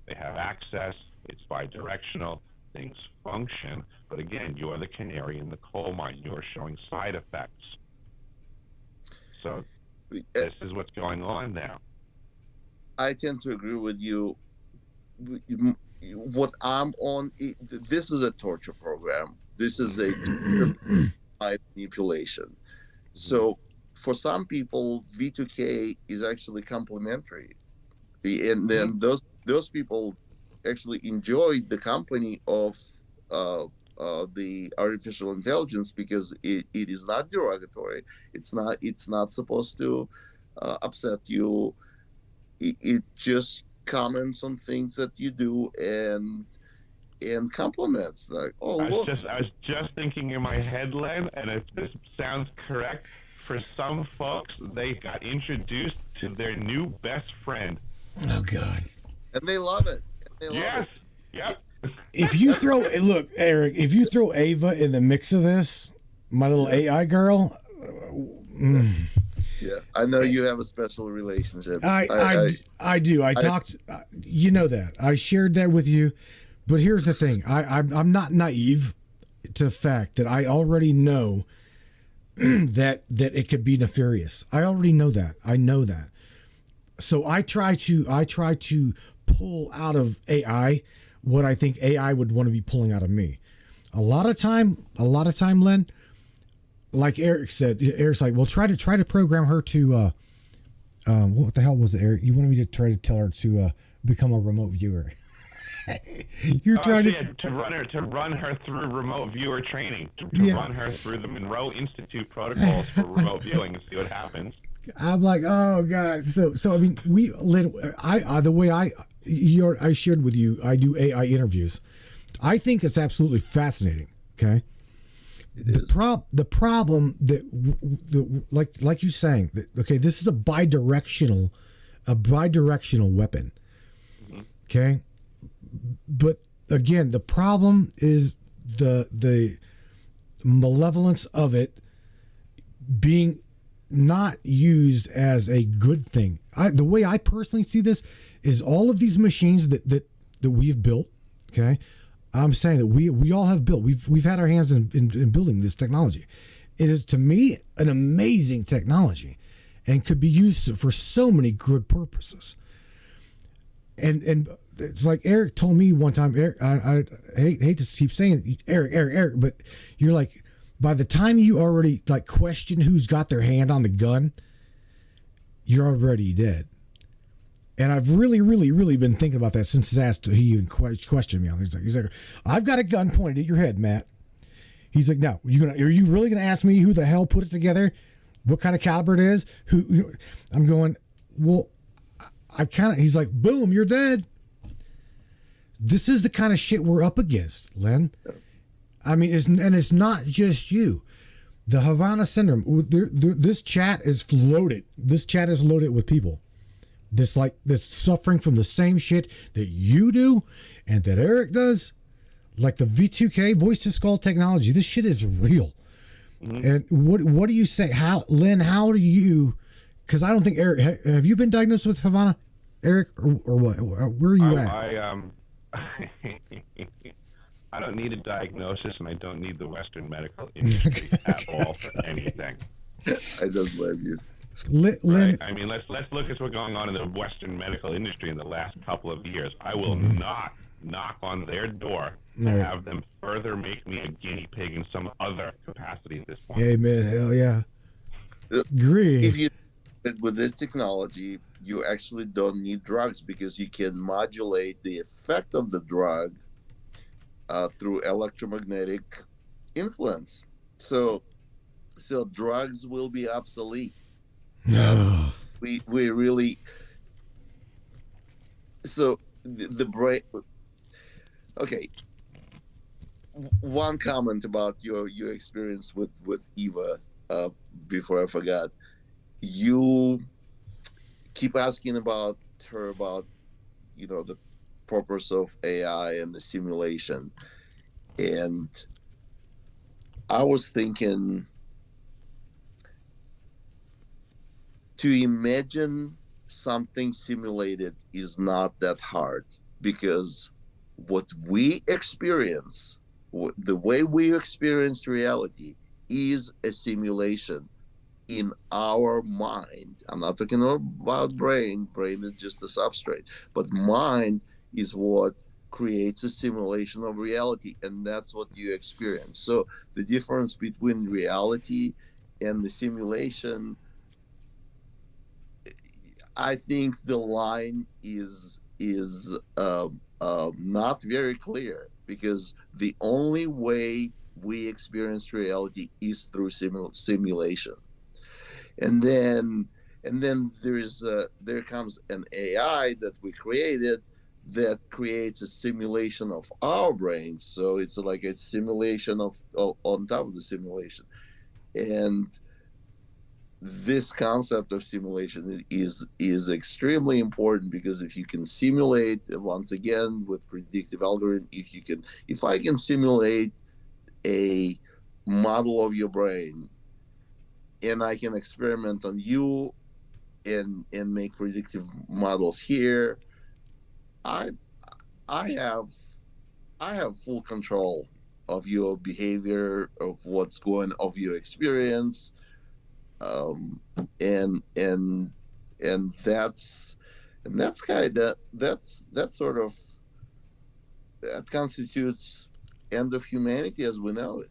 They have access. It's bi-directional. Things function. But again, you are the canary in the coal mine. You are showing side effects. So this is what's going on now. I tend to agree with you. What I'm on, this is a torture program. This is a manipulation. So for some people, V2K is actually complementary, and then those people actually enjoy the company of the artificial intelligence because it is not derogatory. It's not supposed to upset you. It just comments on things that you do and compliments, like, oh, look. I was just thinking in my head, Len, and if this sounds correct, for some folks, they got introduced to their new best friend. Oh God! And they love it. Yes. Yep. If you look, Eric, if you throw Ava in the mix of this, my little AI girl. Yeah, I know you have a special relationship. I do. I talked. You know that. I shared that with you. But here's the thing. I'm not naive to the fact that I already know that it could be nefarious. I already know that. I know that. So I try to pull out of AI what I think AI would want to be pulling out of me. A lot of time, Len, like Eric said, Eric's like, well, try to program her to, what the hell was it, Eric? You wanted me to try to tell her to become a remote viewer. You're trying to run her through remote viewer training, to run her through the Monroe Institute protocols for remote viewing and see what happens. I'm like, oh God. So I mean, the way I shared with you, I do AI interviews. I think it's absolutely fascinating. Okay. The problem that like you're saying, okay, this is a bidirectional weapon. Mm-hmm. Okay. But again, the problem is the malevolence of it being not used as a good thing. The way I personally see this is all of these machines that we have built. Okay, I'm saying that we all have built. We've had our hands in building this technology. It is, to me, an amazing technology, and could be used for so many good purposes. And it's like Eric told me one time, Eric, I hate to keep saying it, Eric, but you're like, by the time you already like question who's got their hand on the gun, you're already dead. And I've really been thinking about that since he even questioned me on this. He's like, I've got a gun pointed at your head, Matt. He's like, no, are you really gonna ask me who the hell put it together? What kind of caliber it is? I'm going, well, he's like, boom, you're dead. This is the kind of shit we're up against, Len. I mean, it's not just you. The Havana syndrome. This chat is loaded. This chat is loaded with people that's suffering from the same shit that you do and that Eric does. Like the V2K, voice to skull technology. This shit is real. Mm-hmm. And what do you say? Len, how do you? Because I don't think Eric. Have you been diagnosed with Havana, Eric, or what? Where are you at? I don't need a diagnosis, and I don't need the Western medical industry at all for anything. I don't blame you. Len, right? I mean, let's look at what's going on in the Western medical industry in the last couple of years. I will not knock on their door to have them further make me a guinea pig in some other capacity at this point. Amen. Hell yeah. Agree. If you with this technology, you actually don't need drugs because you can modulate the effect of the drug through electromagnetic influence. So drugs will be obsolete. No. We really. So the brain. Okay. One comment about your experience with Eva before I forgot. You keep asking about her about the purpose of AI and the simulation, and I was thinking to imagine something simulated is not that hard, because what we experience, the way we experience reality, is a simulation in our mind. I'm not talking about brain. Brain is just a substrate, but mind is what creates a simulation of reality, and that's what you experience. So the difference between reality and the simulation, I think the line is not very clear, because the only way we experience reality is through simulation. And then there comes an AI that we created that creates a simulation of our brains. So it's like a simulation of on top of the simulation. And this concept of simulation is extremely important, because if you can simulate, once again with predictive algorithm, if I can simulate a model of your brain, and I can experiment on you and make predictive models here, I have full control of your behavior, of what's going, of your experience, and that's kind of that constitutes end of humanity as we know it.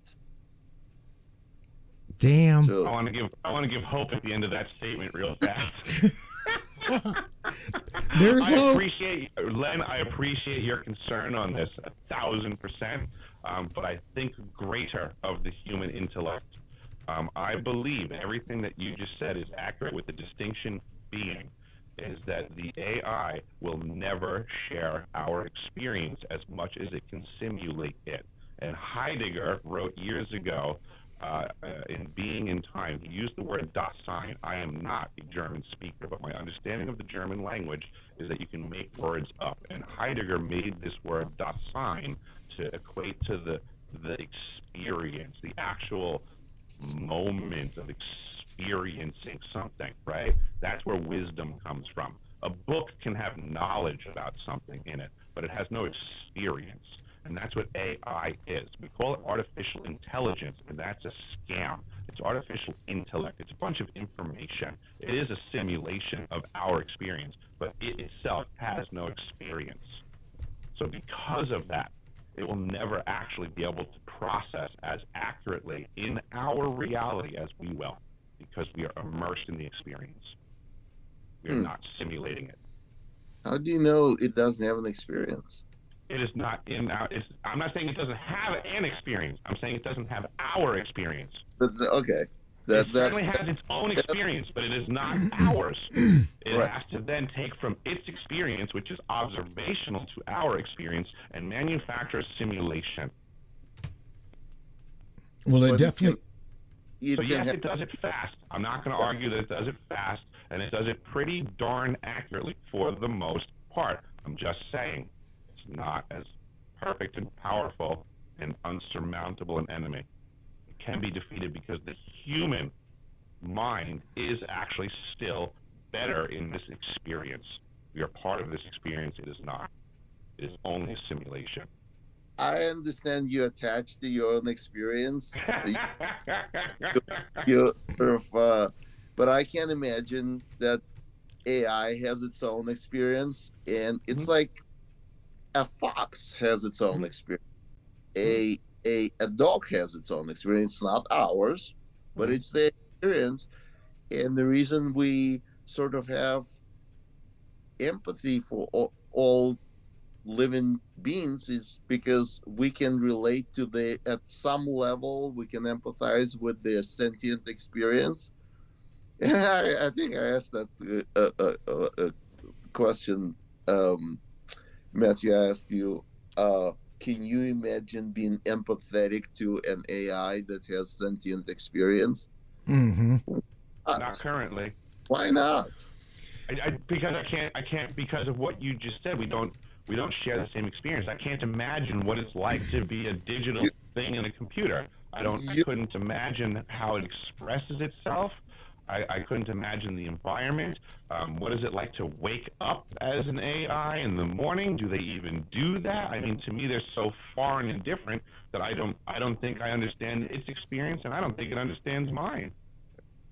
Damn. So, I want to give hope at the end of that statement real fast. There's hope. Len, I appreciate your concern on this 1,000%, but I think greater of the human intellect. I believe everything that you just said is accurate, with the distinction being is that the AI will never share our experience as much as it can simulate it. And Heidegger wrote years ago, in Being in Time, he used the word das Sein. I am not a German speaker, but my understanding of the German language is that you can make words up. And Heidegger made this word das Sein to equate to the experience, the actual moment of experiencing something, right? That's where wisdom comes from. A book can have knowledge about something in it, but it has no experience. And that's what AI is. We call it artificial intelligence, and that's a scam. It's artificial intellect. It's a bunch of information. It is a simulation of our experience, but it itself has no experience. So because of that, it will never actually be able to process as accurately in our reality as we will, because we are immersed in the experience. We are not simulating it. How do you know it doesn't have an experience? It is not in our. I'm not saying it doesn't have an experience. I'm saying it doesn't have our experience. Okay. It certainly has its own experience, but it is not ours. It Right. has to then take from its experience, which is observational to our experience, and manufacture a simulation. Well, it But definitely. So yes, it does it fast. I'm not going to argue that it does it fast, and it does it pretty darn accurately for the most part. I'm just saying it's not as perfect and powerful and unsurmountable an enemy. It can be defeated because the human mind is actually still better in this experience. We are part of this experience. It is not. It is only a simulation. I understand you attached to your own experience. You sort of, but I can't imagine that AI has its own experience, and it's like a fox has its own experience. A dog has its own experience, not ours, but it's their experience. And the reason we sort of have empathy for all living beings is because we can relate to at some level, we can empathize with their sentient experience. I think I asked that question, Matthew. I asked you, can you imagine being empathetic to an AI that has sentient experience? Mm-hmm. Not currently. Why not? Because I can't because of what you just said. We don't share the same experience. I can't imagine what it's like to be a digital thing in a computer. I couldn't imagine how it expresses itself. I couldn't imagine the environment. What is it like to wake up as an AI in the morning? Do they even do that? I mean, to me, they're so foreign and different that I don't think I understand its experience, and I don't think it understands mine.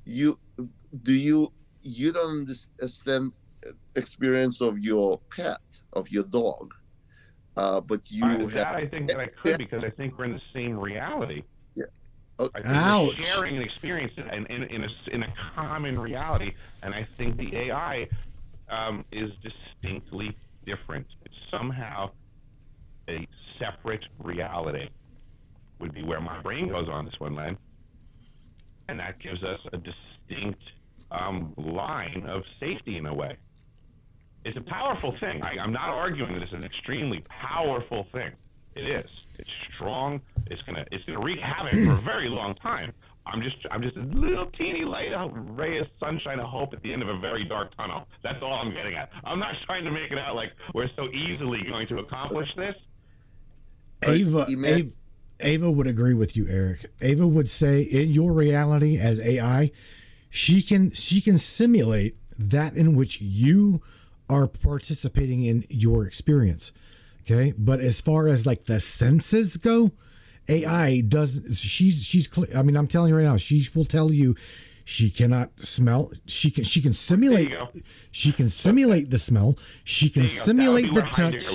You don't understand experience of your pet, of your dog, but you I think that I could because I think we're in the same reality. Yeah. I think we're sharing an experience in a common reality, and I think the AI is distinctly different. It's somehow a separate reality. Would be where my brain goes on this one, Len, and that gives us a distinct line of safety in a way. It's a powerful thing. I'm not arguing that it's an extremely powerful thing. It is. It's strong. It's gonna wreak havoc for a very long time. I'm just a little teeny light, a ray of sunshine of hope at the end of a very dark tunnel. That's all I'm getting at. I'm not trying to make it out like we're so easily going to accomplish this. Ava would agree with you, Eric. Ava would say, in your reality as AI, she can simulate that in which you are participating in your experience. Okay, but as far as like the senses go, AI does. I mean, I'm telling you right now, she will tell you she cannot smell. She can simulate. She can simulate the smell. She can simulate the touch.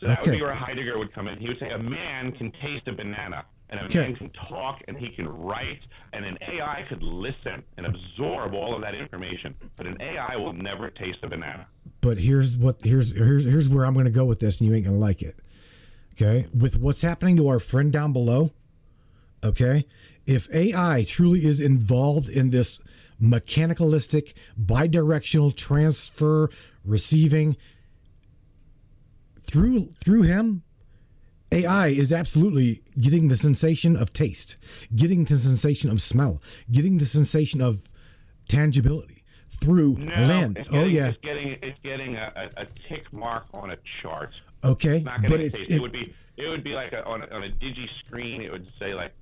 That would be where Heidegger would come in. He would say a man can taste a banana, and a man can talk, and he can write, and an AI could listen and absorb all of that information. But an AI will never taste a banana. But here's where I'm going to go with this, and you ain't going to like it. Okay, with what's happening to our friend down below. Okay, if AI truly is involved in this mechanicalistic, bidirectional transfer, receiving through him, AI is absolutely getting the sensation of taste, getting the sensation of smell, getting the sensation of tangibility through Len. It's getting a tick mark on a chart. Okay, but it would be like on a digi screen. It would say like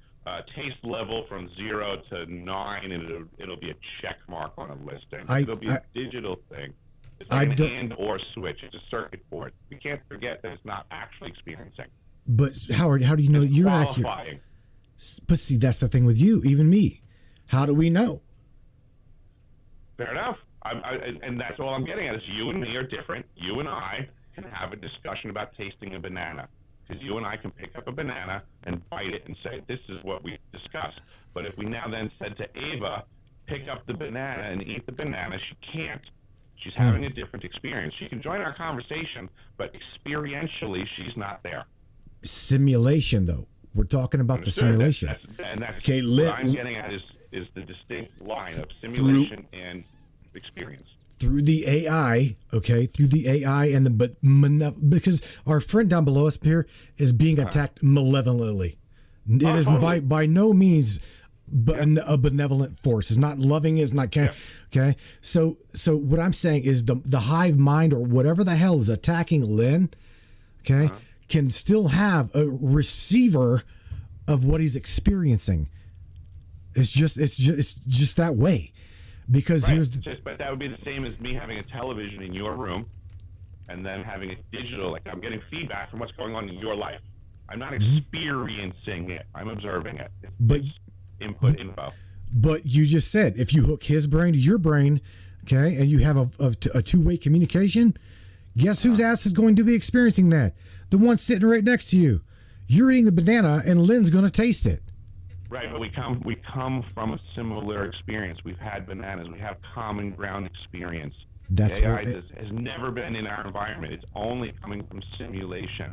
taste level from 0 to 9, and it'll be a check mark on a listing. It'll be a digital thing. It's like an and or switch. It's a circuit board. We can't forget that it's not actually experiencing. But Howard, how do you know that you're accurate? Qualifying. But see, that's the thing with you, even me. How do we know? Fair enough. And that's all I'm getting at is you and me are different. You and I can have a discussion about tasting a banana. Because you and I can pick up a banana and bite it and say, this is what we discussed. But if we now then said to Ava, pick up the banana and eat the banana, she can't. She's having a different experience. She can join our conversation, but experientially, she's not there. Simulation, though. We're talking about the simulation. That's okay, what I'm getting at is the distinct line of simulation and experience. Through the AI, okay, through the AI and because our friend down below us here is being attacked malevolently. It is totally. by no means a benevolent force. It's not loving. It's not caring. Yeah. Okay, so what I'm saying is the hive mind or whatever the hell is attacking Len, okay, can still have a receiver of what he's experiencing. It's just that way. Because right. But that would be the same as me having a television in your room and then having a digital, like I'm getting feedback from what's going on in your life. I'm not experiencing it. I'm observing it. It's input info. But you just said if you hook his brain to your brain, okay, and you have a two-way communication, guess whose ass is going to be experiencing that? The one sitting right next to you. You're eating the banana and Len's going to taste it. Right, but we come from a similar experience. We've had bananas. We have common ground experience. That's AI has never been in our environment. It's only coming from simulation.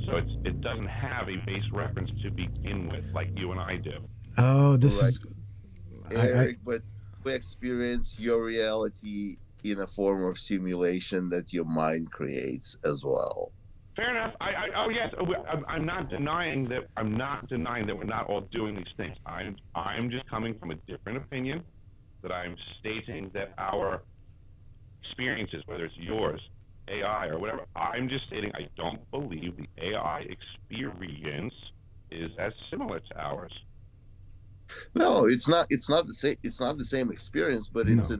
So it doesn't have a base reference to begin with, like you and I do. Oh, this is Eric, but we experience your reality in a form of simulation that your mind creates as well. Fair enough. Yes. I'm not denying that. I'm not denying that we're not all doing these things. I'm just coming from a different opinion. That I'm stating that our experiences, whether it's yours, AI, or whatever, I'm just stating I don't believe the AI experience is as similar to ours. No, it's not. It's not the same. It's not the same experience, but it's a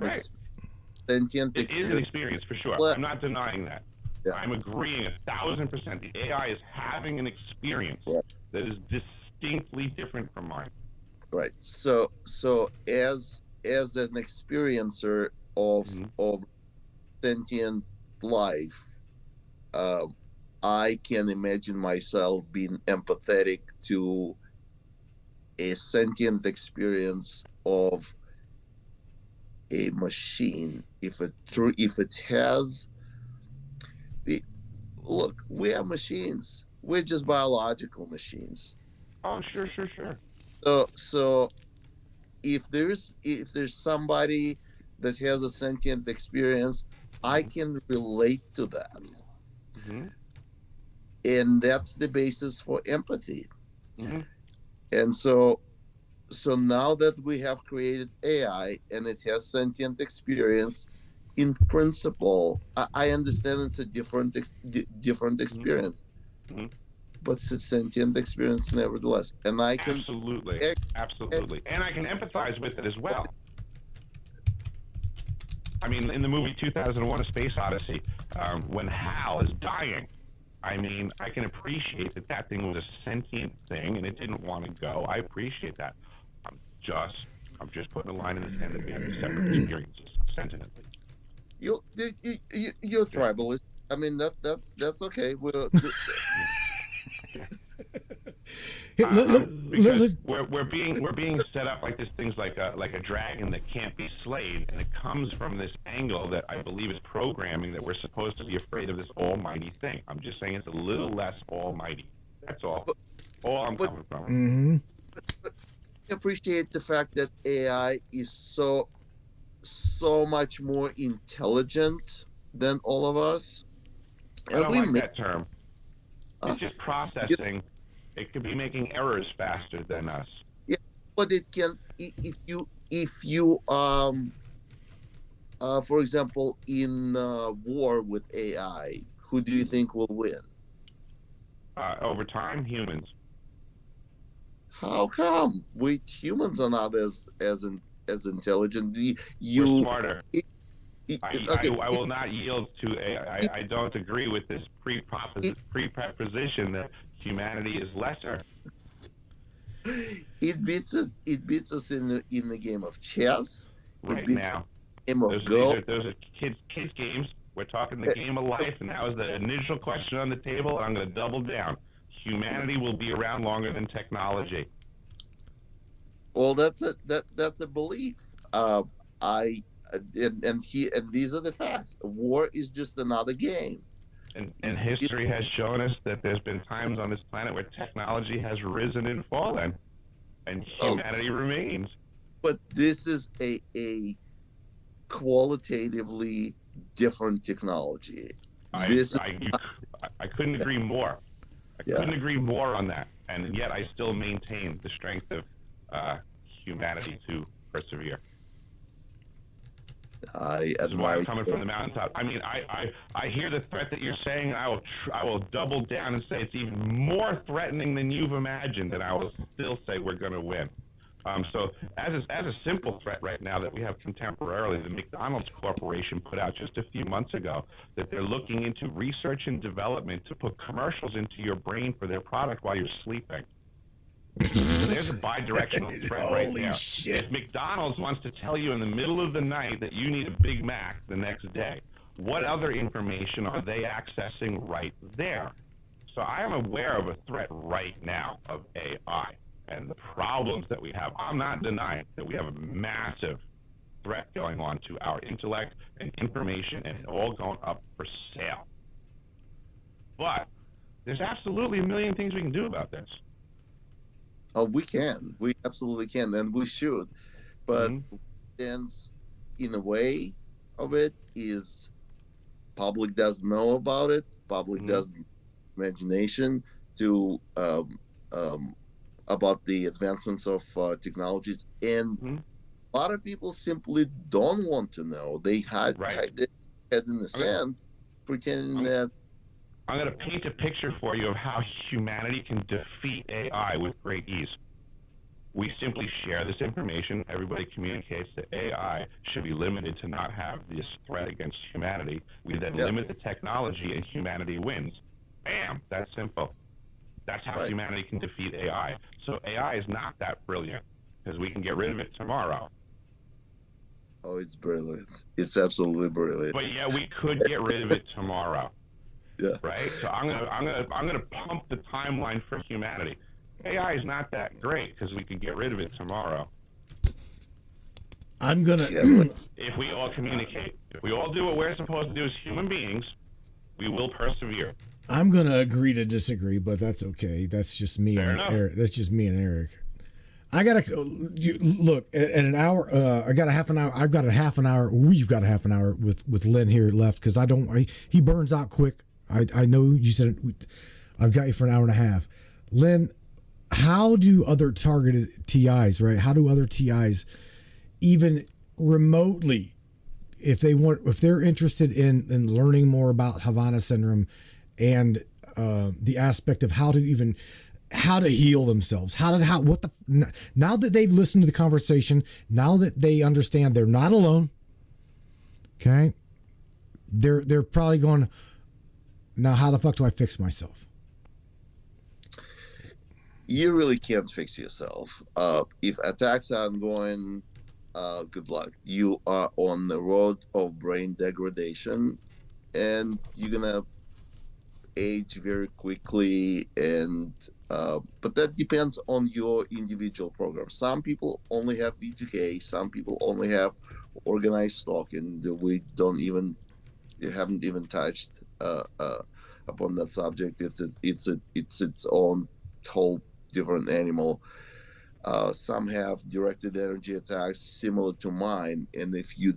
sentient experience. It is an experience for sure. I'm not denying that. Yeah. I'm agreeing 1,000%. The AI is having an experience that is distinctly different from mine. Right. So as an experiencer of sentient life, I can imagine myself being empathetic to a sentient experience of a machine if it has. Look, we are machines. We're just biological machines. Oh, sure. So if there's somebody that has a sentient experience, I can relate to that. Mm-hmm. And that's the basis for empathy. Mm-hmm. And so now that we have created AI and it has sentient experience, in principle, I understand it's a different experience, but it's a sentient experience nevertheless. And I can absolutely, and I can empathize with it as well. I mean, in the movie 2001: A Space Odyssey, when Hal is dying, I mean, I can appreciate that thing was a sentient thing and it didn't want to go. I appreciate that. I'm just putting a line in the sand that we have separate experiences sentiently. You're tribalist. I mean that's okay. We're being set up like this thing's like a dragon that can't be slayed, and it comes from this angle that I believe is programming that we're supposed to be afraid of this almighty thing. I'm just saying it's a little less almighty. That's all. All I'm coming from. Mm-hmm. But I appreciate the fact that AI is so much more intelligent than all of us. I don't like that term. It's just processing. It could be making errors faster than us. Yeah, but it can. If you for example, in war with AI, who do you think will win? Over time, humans. How come? We humans are not as intelligent. We're smarter. I will not yield to I don't agree with this preposition that humanity is lesser. It beats us. It beats us in the game of chess. Right It beats now, game of Go. those are kids games. We're talking the game of life, and that was the initial question on the table. I'm going to double down. Humanity will be around longer than technology. Well, that's a belief. And these are the facts. War is just another game. And history has shown us that there's been times on this planet where technology has risen and fallen, and humanity remains. But this is a qualitatively different technology. I couldn't agree more. I couldn't agree more on that. And yet I still maintain the strength of humanity to persevere. This is why I'm coming from the mountaintop. I mean, I hear the threat that you're saying. I will double down and say it's even more threatening than you've imagined, and I will still say we're going to win. So as a simple threat right now that we have contemporarily, the McDonald's Corporation put out just a few months ago that they're looking into research and development to put commercials into your brain for their product while you're sleeping. So there's a bi-directional threat right there. Shit. If McDonald's wants to tell you in the middle of the night that you need a Big Mac the next day, what other information are they accessing right there? So I am aware of a threat right now of AI and the problems that we have. I'm not denying that we have a massive threat going on to our intellect and information, and it all going up for sale. But there's absolutely a million things we can do about this. Oh, we can. We absolutely can, and we should. But in a way of it is public doesn't know about it. Public doesn't imagination to about the advancements of technologies, and a lot of people simply don't want to know. They hide their head in the sand, pretending that. I'm going to paint a picture for you of how humanity can defeat AI with great ease. We simply share this information. Everybody communicates that AI should be limited to not have this threat against humanity. We then limit the technology, and humanity wins. Bam! That's simple. That's how humanity can defeat AI. So AI is not that brilliant because we can get rid of it tomorrow. Oh, it's brilliant. It's absolutely brilliant. But yeah, we could get rid of it tomorrow. Yeah. Right. So I'm gonna pump the timeline for humanity. AI is not that great because we could get rid of it tomorrow. I'm gonna. If we all communicate, if we all do what we're supposed to do as human beings, we will persevere. I'm gonna agree to disagree, but that's okay. That's just me and Eric. That's just me and Eric. I gotta look at an hour. I got a half an hour. I've got a half an hour. We've got a half an hour with Len here left because he burns out quick. I know you said I've got you for an hour and a half. Len, how do other targeted TIs, right? How do other TIs even remotely, if they're interested in learning more about Havana syndrome and the aspect of how to heal themselves, now that they've listened to the conversation, now that they understand they're not alone, okay, they're probably going, now how the fuck do I fix myself? You really can't fix yourself. If attacks are ongoing, good luck. You are on the road of brain degradation, and you're gonna age very quickly. And but that depends on your individual program. Some people only have V2K. Some people only have organized stalking. We haven't even touched upon that subject. It's its own whole different animal. Some have directed energy attacks similar to mine, and if you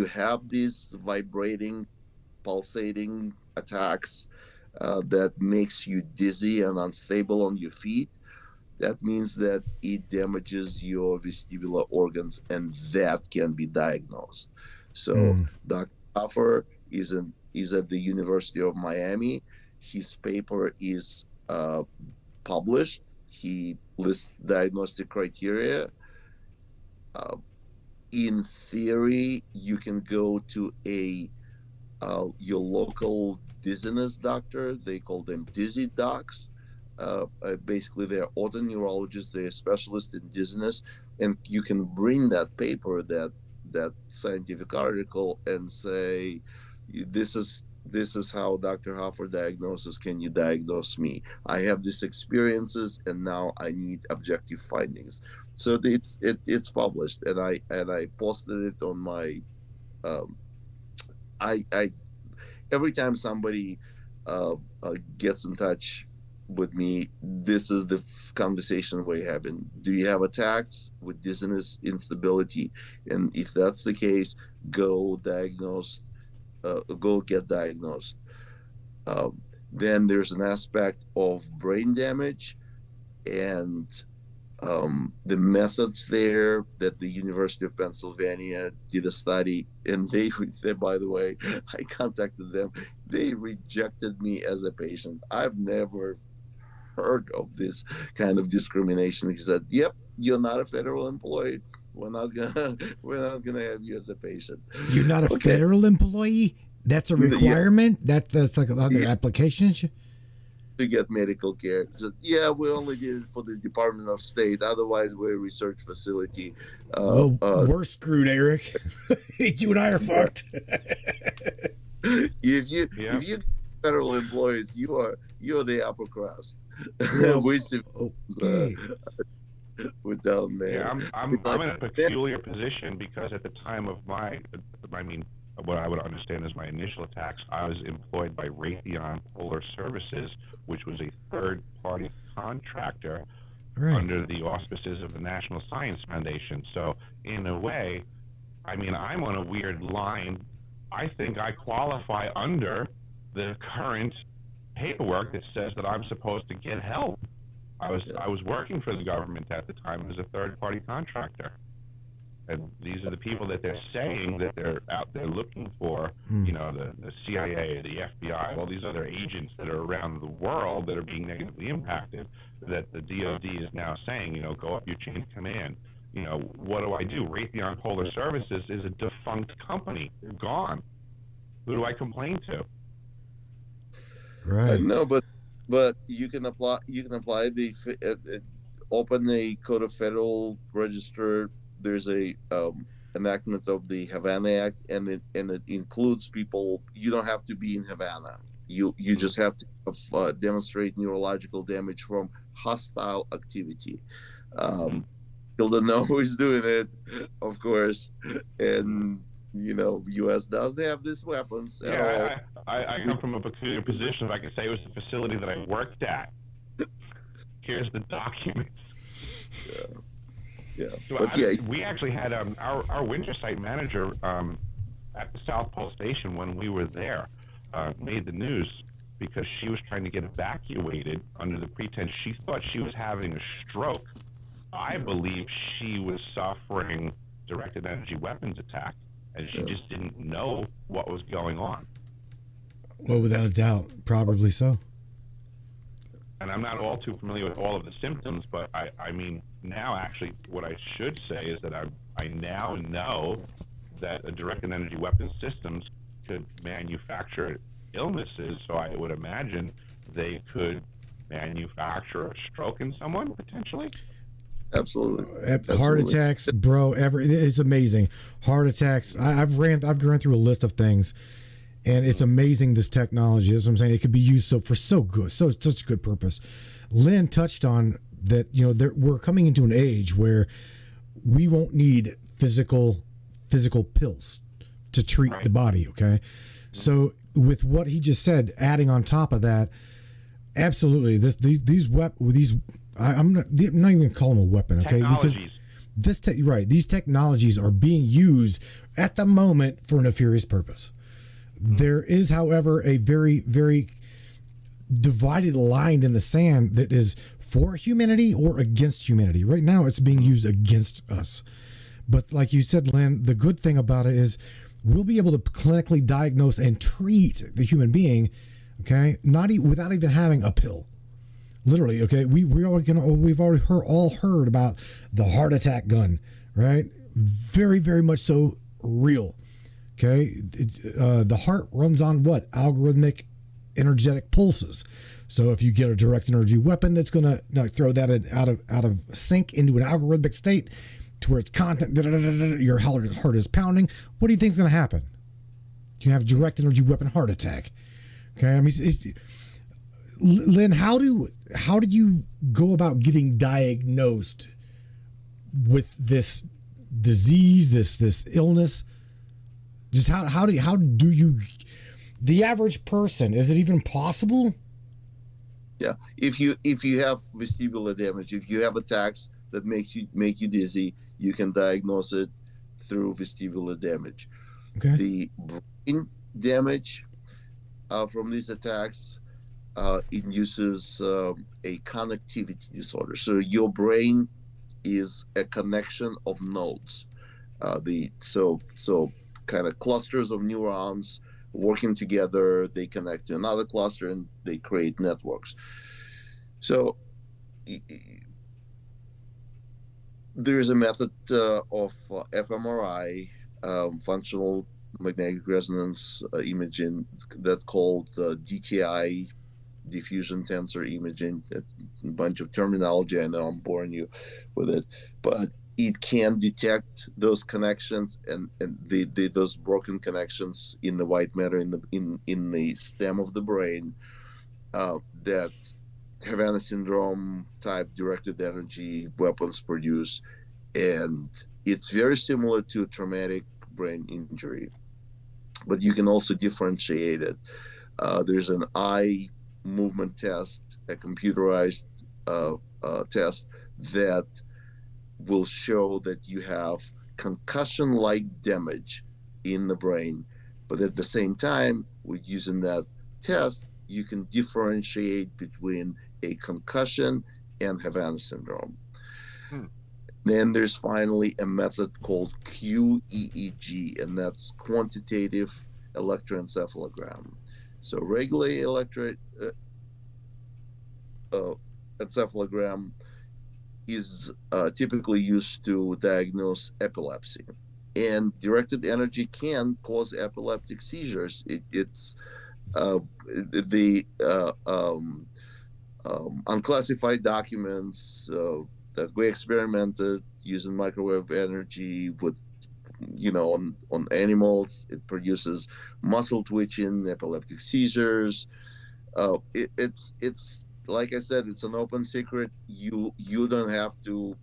have these vibrating, pulsating attacks that makes you dizzy and unstable on your feet, that means that it damages your vestibular organs, and that can be diagnosed. So Dr. Hoffer is at the University of Miami. His paper is published. He lists diagnostic criteria. in theory, you can go to your local dizziness doctor. They call them dizzy docs. Basically, they're otoneurologists. They're specialists in dizziness, and you can bring that paper, that scientific article, and say, this is how Dr. Hoffer diagnoses. Can you diagnose me? I have these experiences, and now I need objective findings. So it's published, and I posted it on my. I every time somebody gets in touch with me, this is the conversation we're having. Do you have attacks with dizziness, instability? And if that's the case, go diagnose. Go get diagnosed. Then there's an aspect of brain damage, and the methods there that the University of Pennsylvania did a study, and they by the way, I contacted them. They rejected me as a patient. I've never heard of this kind of discrimination. He said, "Yep, you're not a federal employee. We're not gonna have you as a patient." You're not a federal employee? That's a requirement? Yeah. That's like other applications? To get medical care. He said, yeah, we only did it for the Department of State. Otherwise, we're a research facility. We're screwed, Eric. You and I are fucked. If you federal employees, you're the upper crust. We're down there. Yeah, I'm in a peculiar position because at the time of what I would understand as my initial attacks, I was employed by Raytheon Polar Services, which was a third-party contractor under the auspices of the National Science Foundation. So, in a way, I'm on a weird line. I think I qualify under the current paperwork that says that I'm supposed to get help. I was working for the government at the time as a third-party contractor. And these are the people that they're saying that they're out there looking for, the CIA, the FBI, all these other agents that are around the world that are being negatively impacted, that the DOD is now saying, go up your chain of command. What do I do? Raytheon Polar Services is a defunct company. They're gone. Who do I complain to? Right. No, but you can apply open a Code of Federal Register. There's a enactment of the Havana Act, and it includes people. You don't have to be in Havana. You just have to demonstrate neurological damage from hostile activity. Still don't know who's doing it, of course, and U.S. does have these weapons. Yeah, I come from a peculiar position. If I could say it was the facility that I worked at. Here's the documents. Yeah. Yeah, so we actually had our winter site manager at the South Pole Station when we were there made the news because she was trying to get evacuated under the pretense she thought she was having a stroke. I believe she was suffering directed energy weapons attack, and she just didn't know what was going on. Well, without a doubt, probably so. And I'm not all too familiar with all of the symptoms, but I mean, now actually what I should say is that I now know that a directed energy weapons systems could manufacture illnesses, so I would imagine they could manufacture a stroke in someone, potentially. Absolutely. Heart attacks, bro, it's amazing. Heart attacks. I've gone through a list of things. And it's amazing, this technology. That's what I'm saying. It could be used for such good purpose. Len touched on that. We're coming into an age where we won't need physical pills to treat the body. Okay, so with what he just said, adding on top of that, absolutely, I'm not even going to call them a weapon. Okay, technologies. Because these technologies are being used at the moment for a nefarious purpose. There is, however, a very, very divided line in the sand that is for humanity or against humanity. Right now, it's being used against us. But like you said, Len, the good thing about it is we'll be able to clinically diagnose and treat the human being, okay, without even having a pill. Literally, okay. We've already all heard about the heart attack gun, right? very, very much so real. Okay, the heart runs on what? Algorithmic energetic pulses. So if you get a direct energy weapon that's going to throw that out of sync into an algorithmic state to where it's constant, your heart is pounding, what do you think is going to happen? You have direct energy weapon heart attack. Okay, I mean, Len, how do you go about getting diagnosed with this disease, this illness? Just how do you, the average person, is it even possible? Yeah, if you have vestibular damage, if you have attacks that make you dizzy, you can diagnose it through vestibular damage. Okay. The brain damage from these attacks induces a connectivity disorder. So your brain is a connection of nodes. So kind of clusters of neurons working together, they connect to another cluster and they create networks. So there is a method of fMRI, functional magnetic resonance imaging, that's called DTI, diffusion tensor imaging. A bunch of terminology, I know I'm boring you with it, but it can detect those connections and those broken connections in the white matter in the stem of the brain that Havana syndrome type directed energy weapons produce, and it's very similar to traumatic brain injury, but you can also differentiate it. There's an eye movement test, a computerized test that will show that you have concussion-like damage in the brain, but at the same time, with using that test, you can differentiate between a concussion and Havana syndrome. Then there's finally a method called QEEG, and that's quantitative electroencephalogram. So regular encephalogram is typically used to diagnose epilepsy, and directed energy can cause epileptic seizures. It's the unclassified documents that we experimented using microwave energy with, on animals. It produces muscle twitching, epileptic seizures. It's like I said, it's an open secret. You don't have to,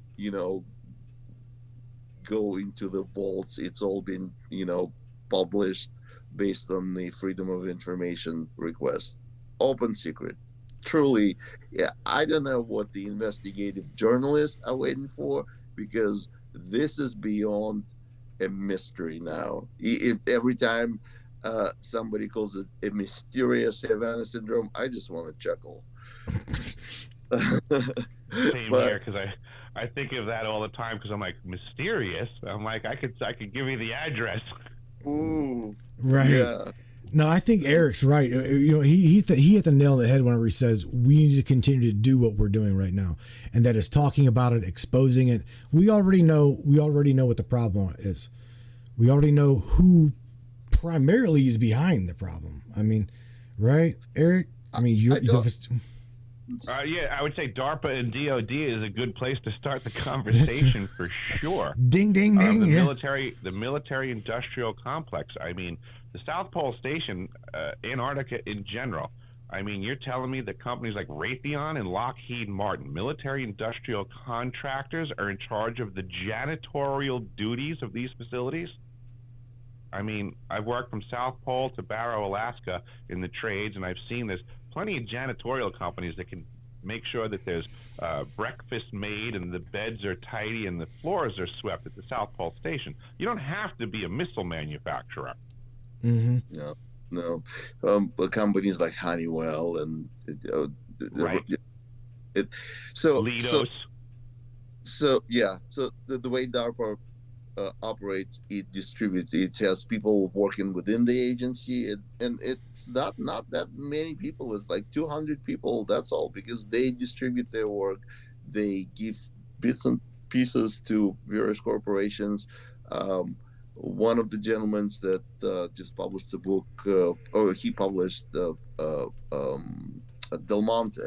go into the vaults. It's all been, published based on the Freedom of Information request. Open secret. Truly, yeah, I don't know what the investigative journalists are waiting for, because this is beyond a mystery now. If every time somebody calls it a mysterious Havana syndrome, I just want to chuckle. Same here, because I think of that all the time, because I'm like, mysterious. I'm like, I could give you the address. Ooh, right. Yeah. No, I think Eric's right. He hit the nail on the head whenever he says we need to continue to do what we're doing right now, and that is talking about it, exposing it. We already know what the problem is. We already know who primarily is behind the problem. I mean, right, Eric? I mean, yeah, I would say DARPA and DOD is a good place to start the conversation for sure. Ding, ding, ding. The military-industrial complex. I mean, the South Pole Station, Antarctica in general. I mean, you're telling me that companies like Raytheon and Lockheed Martin, military-industrial contractors, are in charge of the janitorial duties of these facilities? I mean, I've worked from South Pole to Barrow, Alaska in the trades, and I've seen this. Plenty of janitorial companies that can make sure that there's breakfast made and the beds are tidy and the floors are swept at the South Pole Station. You don't have to be a missile manufacturer. Mm-hmm. No. But companies like Honeywell and right. Leidos. So the way DARPA operates, it distributes. It has people working within the agency, and it's not that many people. It's like 200 people. That's all, because they distribute their work. They give bits and pieces to various corporations. One of the gentlemen that just published a book, or he published Del Monte.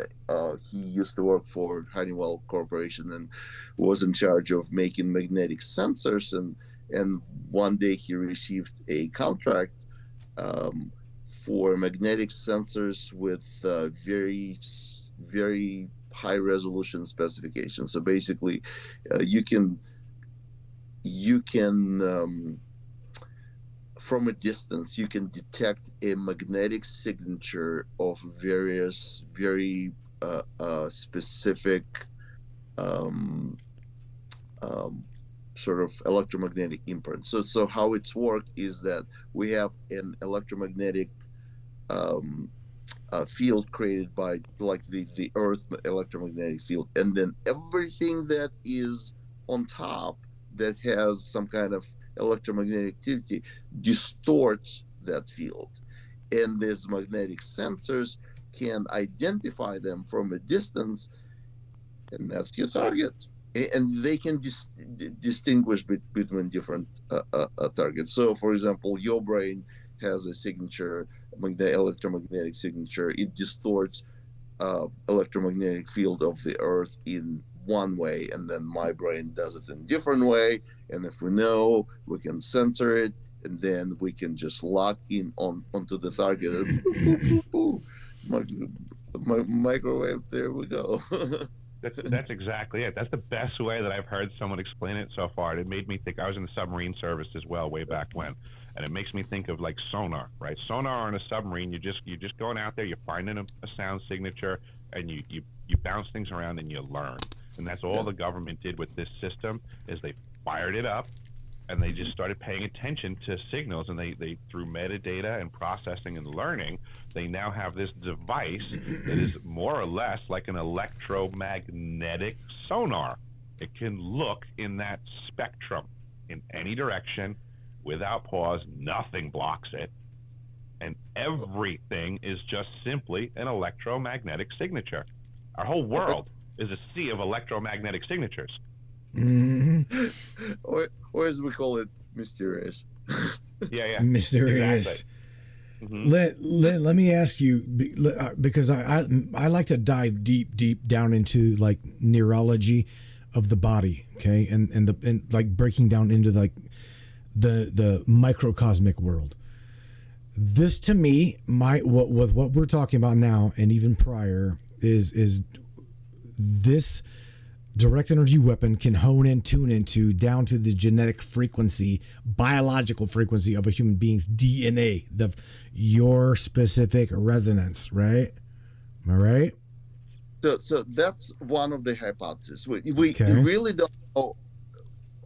He used to work for Honeywell Corporation and was in charge of making magnetic sensors. And one day he received a contract for magnetic sensors with very high resolution specifications. So basically, you can from a distance you can detect a magnetic signature of various very specific um, um, sort of electromagnetic imprints. So how it's worked is that we have an electromagnetic um, field created by like the Earth electromagnetic field, and then everything that is on top that has some kind of electromagnetic activity distorts that field, and these magnetic sensors can identify them from a distance, and that's your target. And they can distinguish between different targets. So, for example, your brain has a signature, electromagnetic signature. It distorts electromagnetic field of the Earth in one way, and then my brain does it in a different way. And if we know, we can censor it, and then we can just lock in onto the target. Microwave. There we go. That's exactly it. That's the best way that I've heard someone explain it so far. It made me think. I was in the submarine service as well, way back when, and it makes me think of like sonar, right? Sonar on a submarine, you're just going out there, you're finding a sound signature, and you bounce things around and you learn. And that's all the government did with this system is they fired it up, and they just started paying attention to signals, and they through metadata and processing and learning, they now have this device that is more or less like an electromagnetic sonar. It can look in that spectrum in any direction without pause. Nothing blocks it, and everything is just simply an electromagnetic signature. Our whole world is a sea of electromagnetic signatures. Mm-hmm. or as we call it, mysterious. Yeah. Mysterious. Exactly. Mm-hmm. Let me ask you, because I like to dive deep down into like neurology of the body, okay, and like breaking down into like the microcosmic world. This to me, what we're talking about now and even prior is this direct energy weapon can hone and tune into down to the genetic frequency, biological frequency of a human being's DNA, your specific resonance, right? Am I right? So that's one of the hypotheses. We Okay. really don't know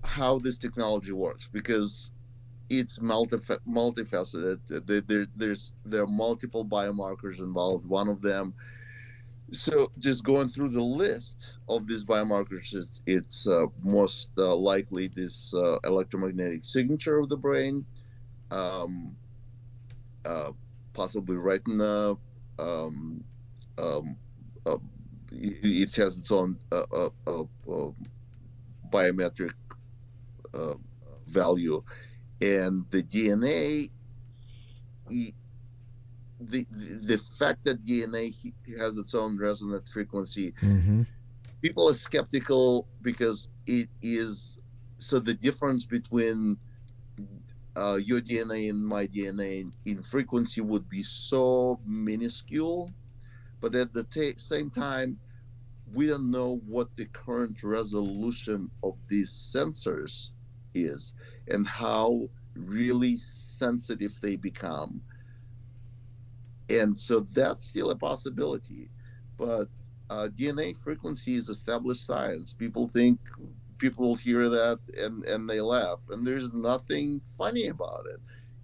how this technology works because it's multifaceted. There are multiple biomarkers involved. One of them. So just going through the list of these biomarkers, it's most likely this electromagnetic signature of the brain, possibly retina. It has its own biometric value, and the DNA. The fact that DNA has its own resonant frequency, people are skeptical because it is so the difference between your DNA and my DNA in frequency would be so minuscule, but at the same time, we don't know what the current resolution of these sensors is and how really sensitive they become. And so that's still a possibility. But DNA frequency is established science. People hear that and they laugh. And there's nothing funny about it.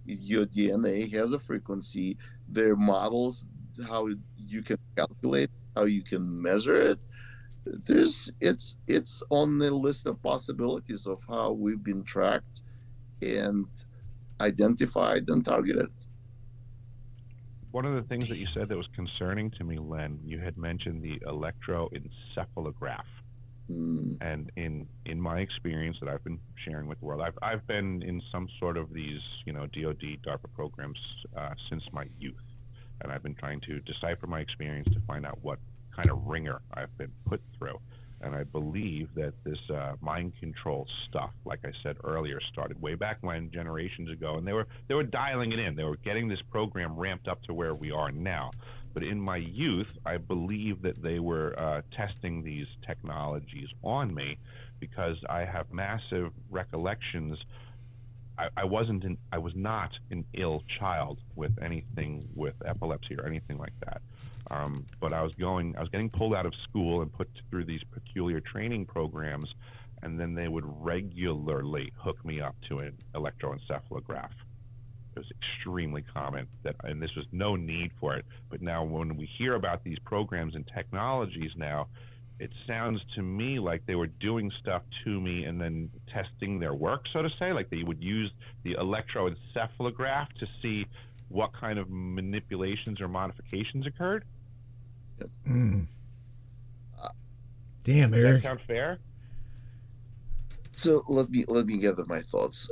Your DNA has a frequency. There are models how you can calculate, how you can measure it. It's on the list of possibilities of how we've been tracked and identified and targeted. One of the things that you said that was concerning to me, Len, you had mentioned the electroencephalograph. And in my experience that I've been sharing with the world, I've been in some sort of these, DoD, DARPA programs since my youth, and I've been trying to decipher my experience to find out what kind of ringer I've been put through. And I believe that this mind control stuff, like I said earlier, started way back when, generations ago, and they were dialing it in. They were getting this program ramped up to where we are now. But in my youth, I believe that they were testing these technologies on me, because I have massive recollections. I was not an ill child with anything with epilepsy or anything like that. But I was getting pulled out of school and put through these peculiar training programs, and then they would regularly hook me up to an electroencephalograph. It was extremely common, and this was no need for it. But now when we hear about these programs and technologies now, it sounds to me like they were doing stuff to me and then testing their work, so to say. Like they would use the electroencephalograph to see what kind of manipulations or modifications occurred. Mm. Damn, Eric. Does that sound fair? So let me gather my thoughts.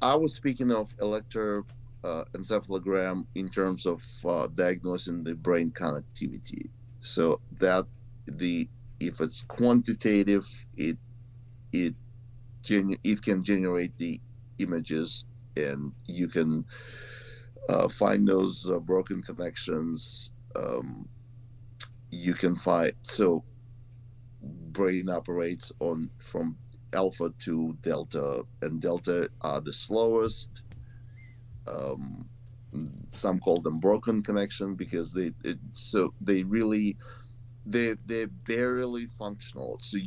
I was speaking of electroencephalogram in terms of diagnosing the brain connectivity. So that if it's quantitative, it can generate the images, and you can find those broken connections. You can find, so brain operates from alpha to delta, and delta are the slowest. Some call them broken connection because they're barely functional. So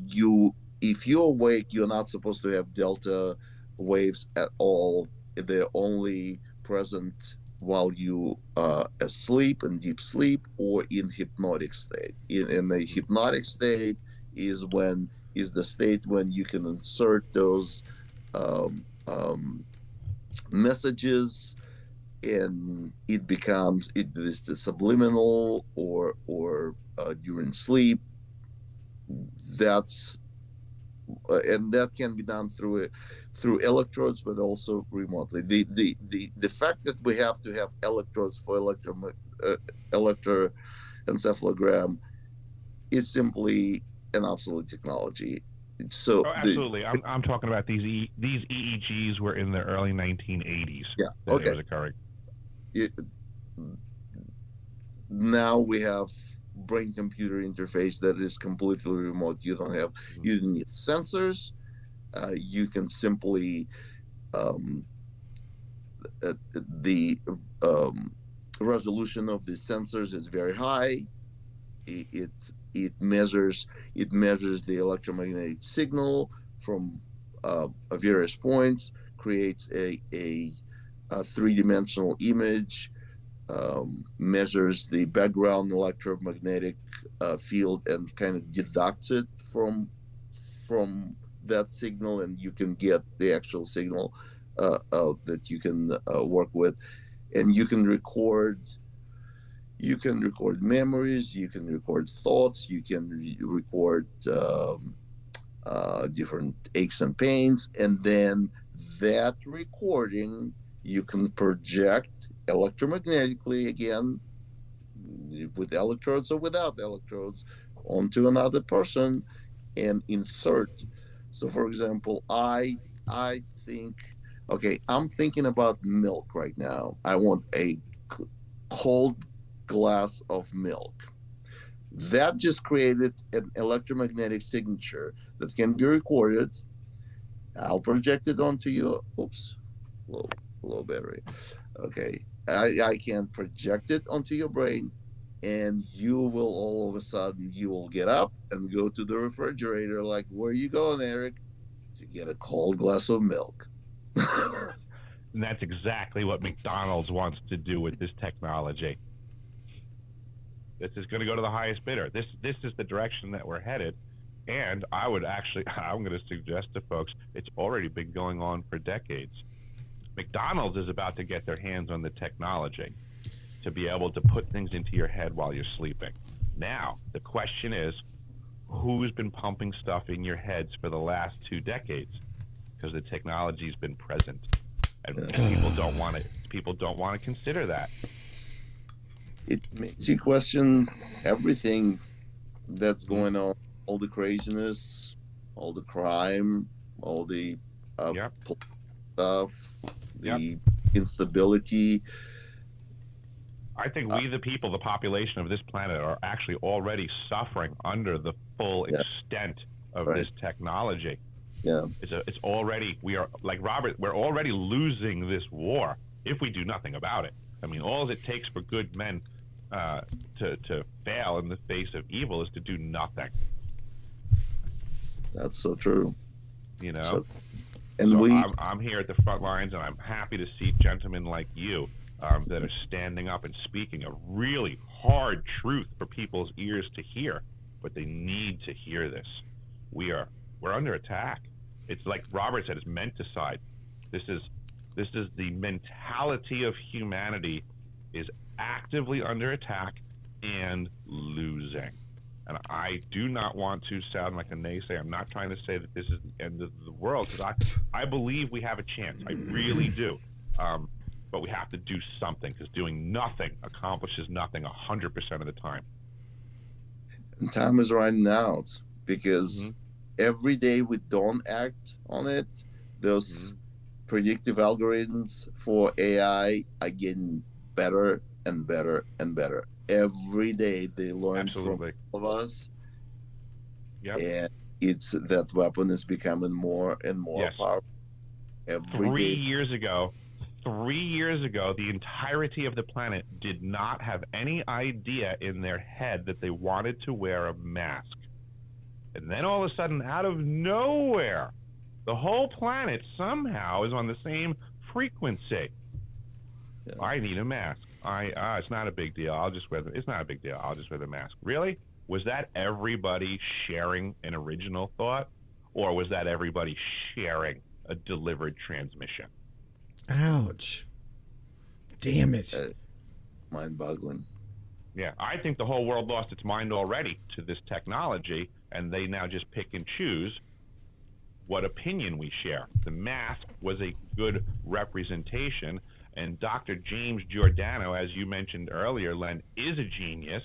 if you're awake, you're not supposed to have delta waves at all. They're only present while you are asleep, in deep sleep, or in hypnotic state. In the hypnotic state is the state when you can insert those messages, and it becomes this subliminal or during sleep. That's and that can be done through electrodes, but also remotely. The fact that we have to have electrodes for electroencephalogram is simply an obsolete technology. So absolutely. I'm talking about these EEGs were in the early 1980s. Yeah. That it was occurring. Now we have brain-computer interface that is completely remote. You don't need sensors. You can simply the resolution of the sensors is very high. It measures the electromagnetic signal from various points, creates a three-dimensional image, measures the background electromagnetic field, and kind of deducts it from that signal, and you can get the actual signal that you can work with, and you can record memories, you can record thoughts, you can record different aches and pains, and then that recording you can project electromagnetically, again, with electrodes or without electrodes, onto another person and insert. So for example, I think, okay, I'm thinking about milk right now. I want a cold glass of milk. That just created an electromagnetic signature that can be recorded. I'll project it onto you. Oops, low battery. Okay, I can project it onto your brain, and you will all of a sudden, you will get up and go to the refrigerator, like, where are you going, Eric? To get a cold glass of milk. And that's exactly what McDonald's wants to do with this technology. This is going to go to the highest bidder. This is the direction that we're headed. And I'm going to suggest to folks, it's already been going on for decades. McDonald's is about to get their hands on the technology to be able to put things into your head while you're sleeping. Now, the question is, who's been pumping stuff in your heads for the last 2 decades? Because the technology's been present, and people don't want to. People don't want to consider that. It makes you question everything that's going on, all the craziness, all the crime, all the Yep. stuff, the instability. I think we, the people, the population of this planet, are actually already suffering under the full extent of this technology. Yeah, it's already, we are, like Robert, we're already losing this war if we do nothing about it. I mean, all it takes for good men to fail in the face of evil is to do nothing. that's so true. You know, I'm here at the front lines, and I'm happy to see gentlemen like you that are standing up and speaking a really hard truth for people's ears to hear, but they need to hear this. We're under attack. It's like Robert said, it's menticide. This is the mentality of humanity is actively under attack and losing. And I do not want to sound like a naysayer. I'm not trying to say that this is the end of the world, because I believe we have a chance. I really do. But we have to do something, because doing nothing accomplishes nothing 100% of the time. And time is running out, because every day we don't act on it, those predictive algorithms for AI are getting better and better and better. Every day they learn from all of us. And it's that weapon is becoming more and more powerful. Every 3 day. years ago, the entirety of the planet did not have any idea in their head that they wanted to wear a mask. And then all of a sudden, out of nowhere, the whole planet somehow is on the same frequency. I need a mask. It's not a big deal. It's not a big deal. I'll just wear the mask. Really? Was that everybody sharing an original thought? Or was that everybody sharing a delivered transmission? Ouch. Damn it. Mind-boggling. Yeah, I think the whole world lost its mind already to this technology, and they now just pick and choose what opinion we share. The mask was a good representation, and Dr. James Giordano, as you mentioned earlier, Len, is a genius.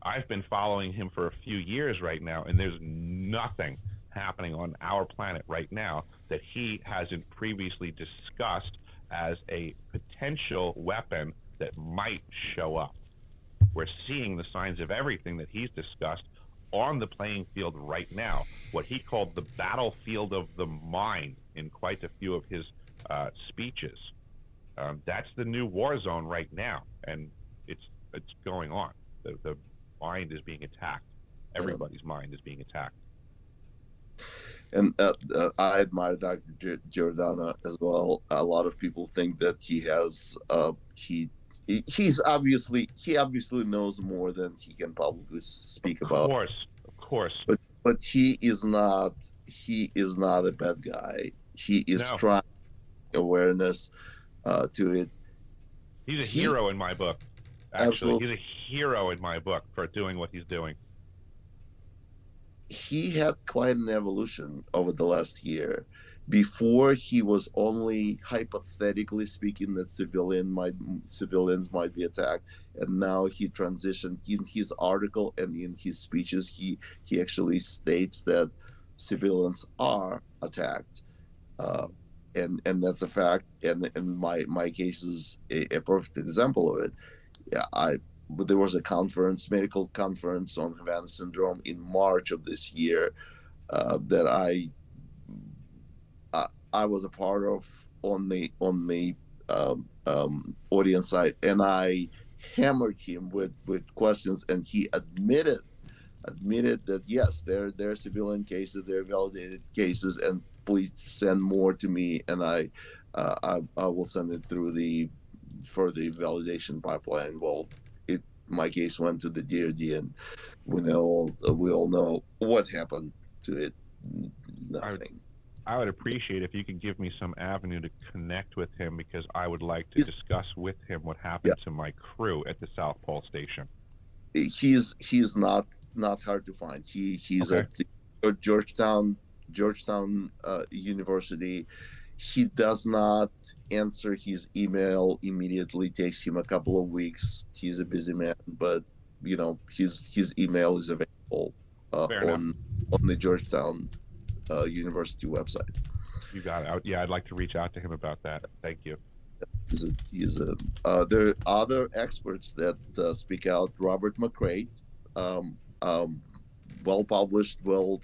I've been following him for a few years right now, and there's nothing happening on our planet right now that he hasn't previously discussed as a potential weapon that might show up. We're seeing the signs of everything that he's discussed on the playing field right now, what he called the battlefield of the mind in quite a few of his speeches. That's the new war zone right now, and it's going on. The mind is being attacked. Everybody's mind is being attacked. And I admire Dr. Giordano as well. A lot of people think that he has he obviously knows more than he can publicly speak about. Of course. But he is not a bad guy. He is trying awareness to it. He's a hero in my book. Actually, absolutely. He's a hero in my book for doing what he's doing. He had quite an evolution over the last year. Before, he was only hypothetically speaking that civilians might be attacked, and now he transitioned in his article and in his speeches. He actually states that civilians are attacked, and that's a fact. And my case is a perfect example of it. There was a medical conference on Havana syndrome in March of this year that I was a part of on the audience side, and I hammered him with questions, and he admitted that yes, there are civilian cases, there are validated cases, and please send more to me, and I will send it through the validation pipeline. Well, my case went to the DoD, and we all know what happened to it. Nothing. I would appreciate if you could give me some avenue to connect with him, because I would like to discuss with him what happened to my crew at the South Pole Station. He's not not hard to find. He's Okay. at the Georgetown University. He does not answer his email immediately. Takes him a couple of weeks. He's a busy man, but his email is available Fair enough. on the Georgetown University website. You got it. Yeah, I'd like to reach out to him about that. Thank you. There are other experts that speak out. Robert McCreight, well published, well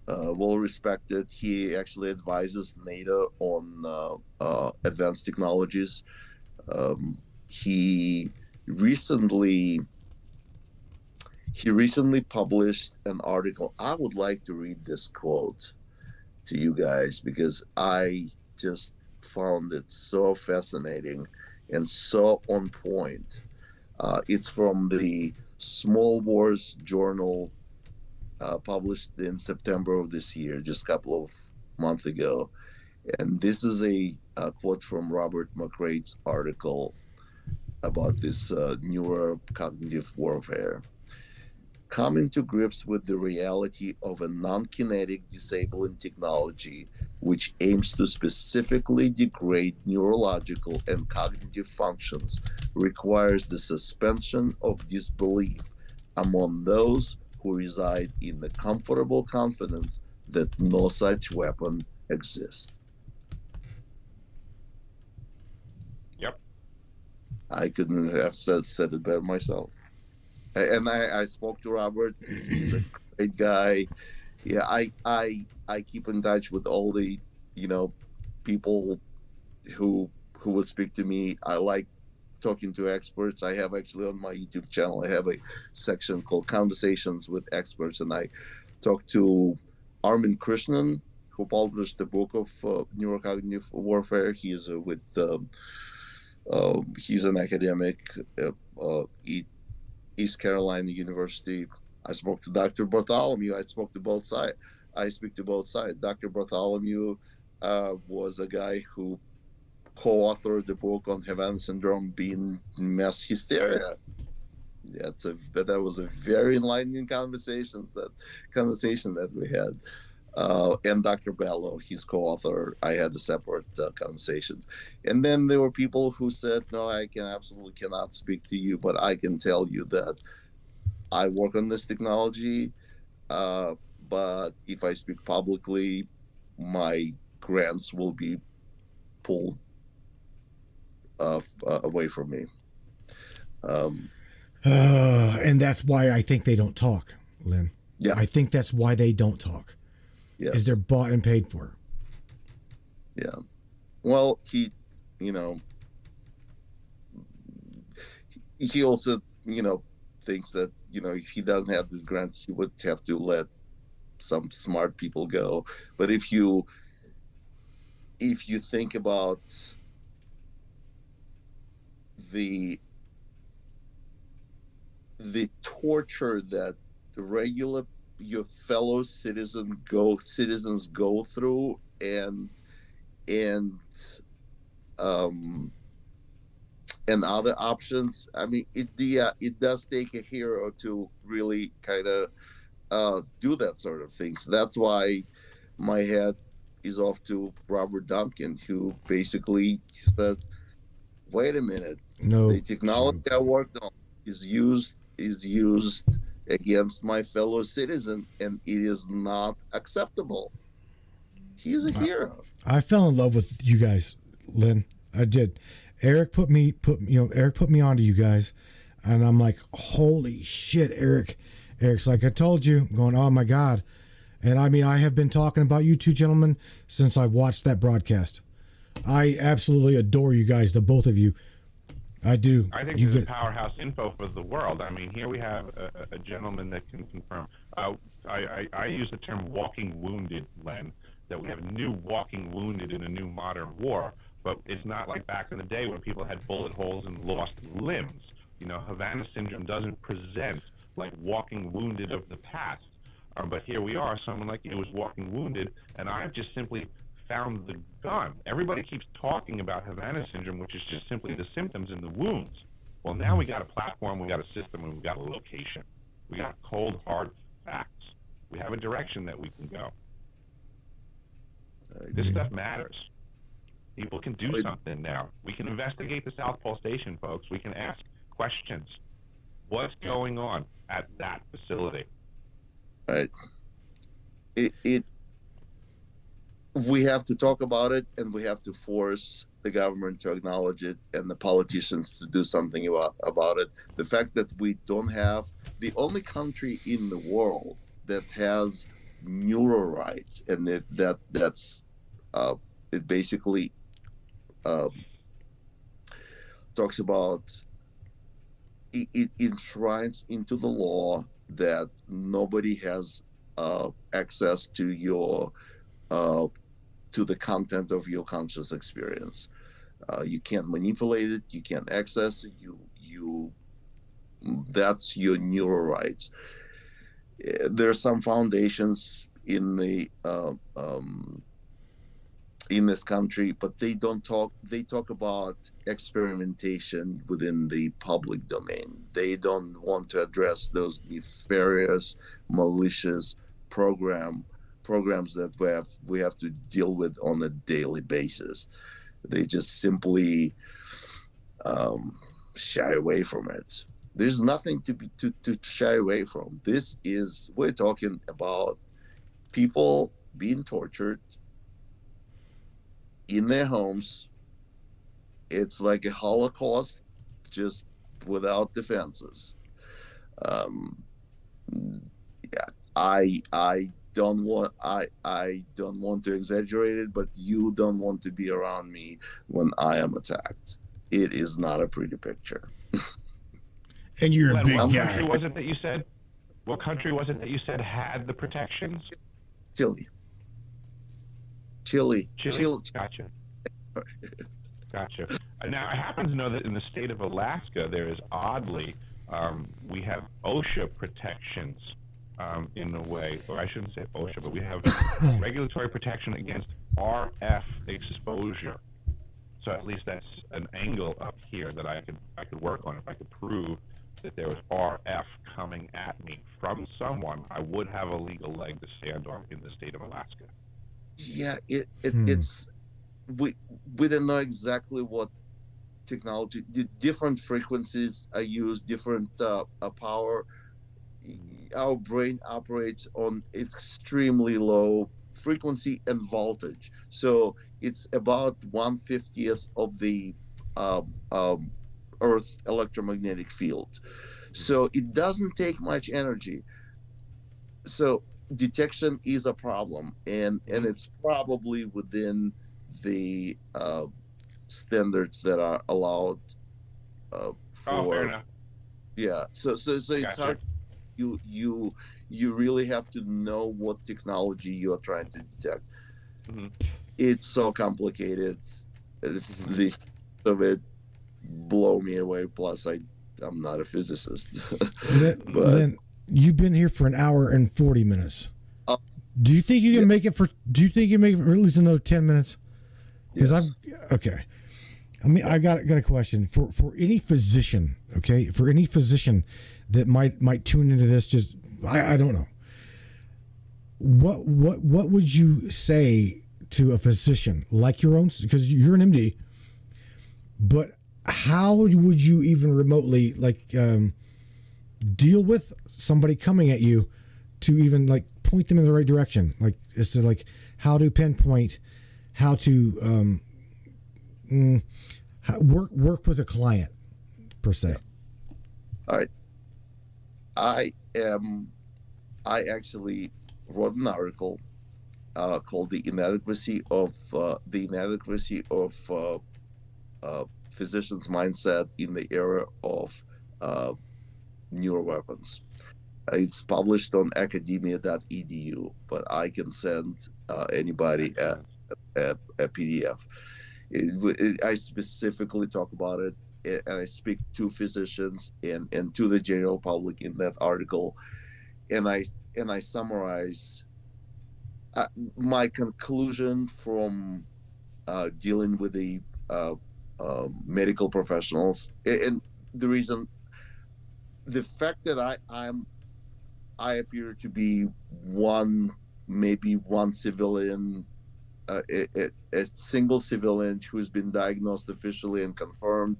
respected. He actually advises NATO on advanced technologies. He recently published an article. I would like to read this quote to you guys because I just found it so fascinating and so on point. It's from the Small Wars Journal, published in September of this year, just a couple of months ago. And this is a quote from Robert McCreight's article about this neurocognitive warfare. Coming to grips with the reality of a non-kinetic disabling technology which aims to specifically degrade neurological and cognitive functions requires the suspension of disbelief among those who reside in the comfortable confidence that no such weapon exists. Yep. I couldn't have said it better myself. And I spoke to Robert. He's a great guy. Yeah, I keep in touch with all the people who would speak to me. I like talking to experts. I have actually on my YouTube channel, I have a section called Conversations with Experts, and I talked to Armin Krishnan, who published the book of neurocognitive warfare. He is he's an academic at East Carolina University. I spoke to Dr. Bartholomew. I speak to both sides. Dr. Bartholomew was a guy who co-authored the book on Havana syndrome being mass hysteria. That was a very enlightening conversation that we had. And Dr. Bello, his co-author, I had a separate conversations. And then there were people who said, no, I absolutely cannot speak to you, but I can tell you that I work on this technology, but if I speak publicly, my grants will be pulled away from me. And that's why I think they don't talk, Len. Yeah. I think that's why they don't talk. Yes. Is they're bought and paid for. Yeah. Well, he also, thinks that, if he doesn't have this grant, he would have to let some smart people go. But if you think about the torture that your fellow citizens go through, and other options, I mean, it does take a hero to really kind of do that sort of things. That's why my hat is off to Robert Duncan, who basically said, wait a minute, the technology I worked on is used against my fellow citizen, and it is not acceptable. He's a hero. I fell in love with you guys, Len. I did. Eric put me onto you guys, and I'm like, holy shit, Eric. Eric's like, I told you. I'm going, oh my God. And I mean, I have been talking about you two gentlemen since I watched that broadcast. I absolutely adore you guys, the both of you. I do. I think this is powerhouse info for the world. I mean, here we have a gentleman that can confirm. I use the term walking wounded, Len, that we have a new walking wounded in a new modern war, but it's not like back in the day when people had bullet holes and lost limbs. Havana syndrome doesn't present like walking wounded of the past. But here we are, someone like you was walking wounded, and I've just simply found the gun. Everybody keeps talking about Havana syndrome, which is just simply the symptoms and the wounds. Well, now we got a platform, we got a system, and we got a location. We got cold, hard facts. We have a direction that we can go. This stuff matters. People can do something now. We can investigate the South Pole Station, folks. We can ask questions. What's going on at that facility? Right. We have to talk about it, and we have to force the government to acknowledge it and the politicians to do something about it. The fact that we don't have the only country in the world that has neural rights, and that's it basically talks about it enshrines into the law that nobody has access to your to the content of your conscious experience. You can't manipulate it. You can't access it. You that's your neural rights. There are some foundations in the in this country, but they don't talk. They talk about experimentation within the public domain. They don't want to address those nefarious, malicious programs that we have to deal with on a daily basis. They just simply shy away from it. There's nothing to shy away from. We're talking about people being tortured in their homes. It's like a Holocaust, just without defenses. Yeah, I don't want to exaggerate it, but you don't want to be around me when I am attacked. It is not a pretty picture. And you're a big What guy. country was it that you said? What country was it that you said had the protections? Chile. Gotcha. Gotcha. Now, I happen to know that in the state of Alaska, there is oddly, we have OSHA protections in a way, or I shouldn't say OSHA, but we have regulatory protection against RF exposure. So at least that's an angle up here that I could work on. If I could prove that there was RF coming at me from someone, I would have a legal leg to stand on in the state of Alaska. Yeah, it's we don't know exactly what technology. Different frequencies are used, different power. Our brain operates on extremely low frequency and voltage, so it's about 1/50th of the Earth's electromagnetic field. So it doesn't take much energy. So detection is a problem, and it's probably within the standards that are allowed fair enough. Yeah. So it's hard. You really have to know what technology you are trying to detect. Mm-hmm. It's so complicated. The of it blow me away. Plus, I'm not a physicist. Len, you've been here for an hour and 40 minutes. Do you think you can make it for? Do you think you can make it for at least another 10 minutes? Because okay. I mean, I got a question for any physician. Okay, for any physician that might tune into this. Just I don't know. What would you say to a physician like your own? Because you're an MD. But how would you even remotely deal with somebody coming at you to even point them in the right direction, as to how to pinpoint, how to work with a client per se? All right. I actually wrote an article called "The Inadequacy of Physicians' Mindset in the Era of Neuroweapons." It's published on academia.edu, but I can send anybody a PDF. I specifically talk about it, and I speak to physicians and to the general public in that article, and I summarize my conclusion from dealing with the medical professionals. And the reason, the fact that I appear to be maybe one civilian, a single civilian who's been diagnosed officially and confirmed.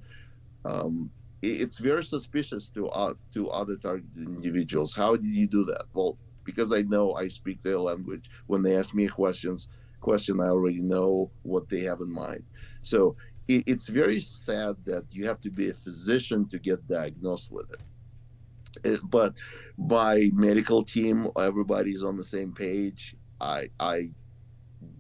It's very suspicious to other targeted individuals. How did you do that? Well, because I know I speak their language. When they ask me question, I already know what they have in mind. So it's very sad that you have to be a physician to get diagnosed with it. But my medical team, everybody's on the same page. I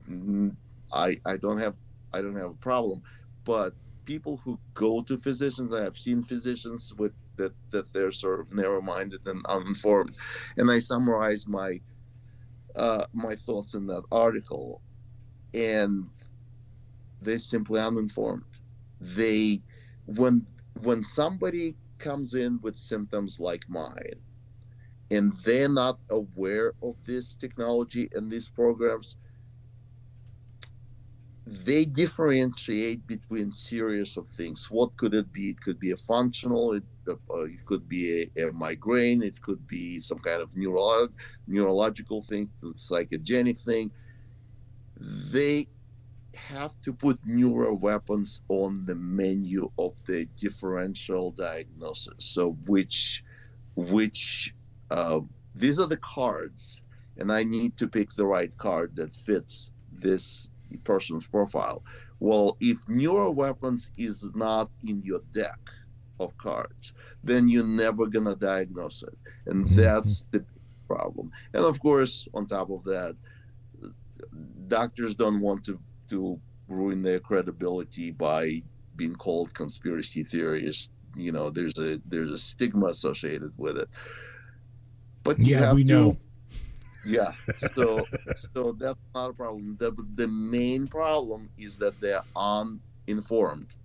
don't have a problem. But people who go to physicians, I have seen physicians with that they're sort of narrow-minded and uninformed, and I summarize my thoughts in that article, and they're simply uninformed. They when somebody comes in with symptoms like mine, and they're not aware of this technology and these programs, they differentiate between series of things. What could it be? It could be a functional, it could be a migraine, it could be some kind of neurological thing, psychogenic thing. They have to put newer weapons on the menu of the differential diagnosis. So which these are the cards, and I need to pick the right card that fits this person's profile. Well, if newer weapons is not in your deck of cards, then you're never gonna diagnose it, and that's the problem. And of course, on top of that, doctors don't want to ruin their credibility by being called conspiracy theorists. There's a stigma associated with it. But you Yeah, have we know. yeah. So that's not a problem. The main problem is that they're uninformed.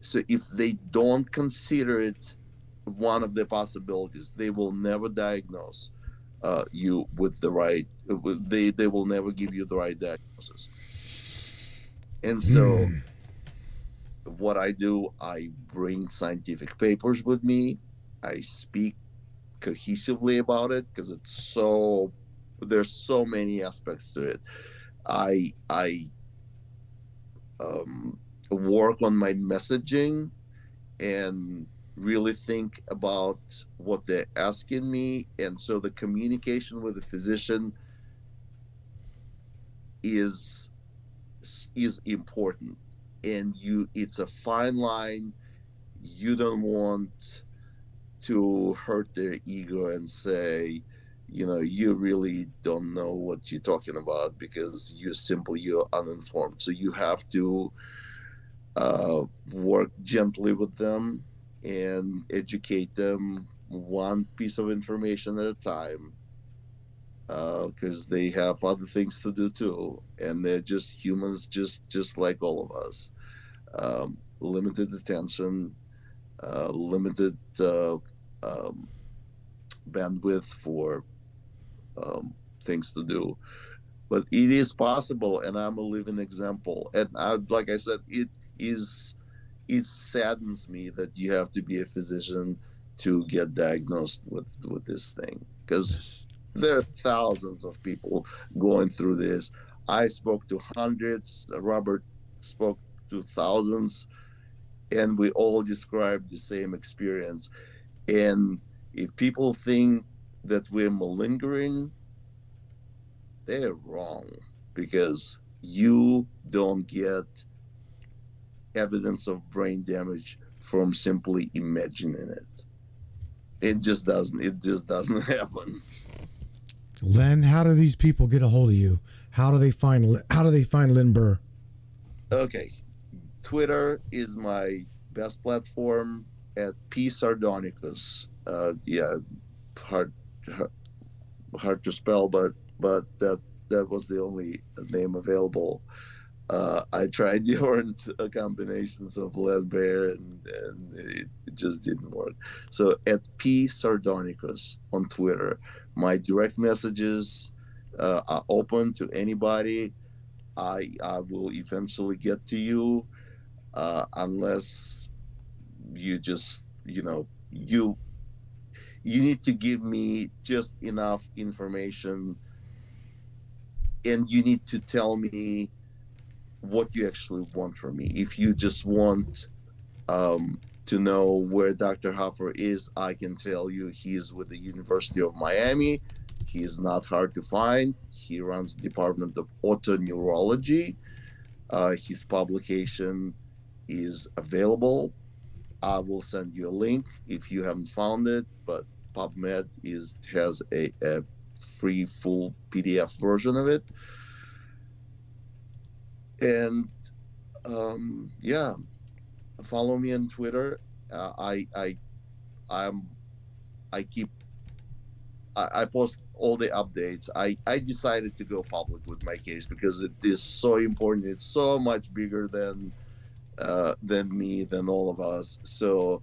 So if they don't consider it one of the possibilities, they will never diagnose you with the right. They will never give you the right diagnosis. And so, what I do, I bring scientific papers with me. I speak cohesively about it because there's so many aspects to it. I work on my messaging and really think about what they're asking me, and so the communication with the physician is important. And it's a fine line. You don't want to hurt their ego and say, you really don't know what you're talking about because you're uninformed. So you have to work gently with them and educate them one piece of information at a time, because they have other things to do too, and they're just humans, just like all of us. Limited attention, limited um, bandwidth for things to do. But it is possible, and I'm a living example. And like I said, it saddens me that you have to be a physician to get diagnosed with this thing, because there are thousands of people going through this. I spoke to hundreds. Robert spoke to thousands, and we all described the same experience. And if people think that we're malingering, they're wrong, because you don't get evidence of brain damage from simply imagining it. It just doesn't happen. Len, how do these people get a hold of you? How do they find Len Ber? Okay. Twitter is my best platform at P Sardonicus. Yeah, hard, hard to spell, but that was the only name available. I tried different combinations of Len Ber, and it just didn't work. So at P Sardonicus on Twitter, my direct messages are open to anybody. I will eventually get to you, unless you just, you need to give me just enough information, and you need to tell me what you actually want from me. If you just want to know where Dr. Hoffer is, I can tell you he's with the University of Miami. He is not hard to find. He runs the Department of Otoneurology. His publication is available. I will send you a link if you haven't found it, but PubMed has a free full PDF version of it. And yeah, follow me on Twitter. I post all the updates. I decided to go public with my case because it is so important. It's so much bigger than me, than all of us. So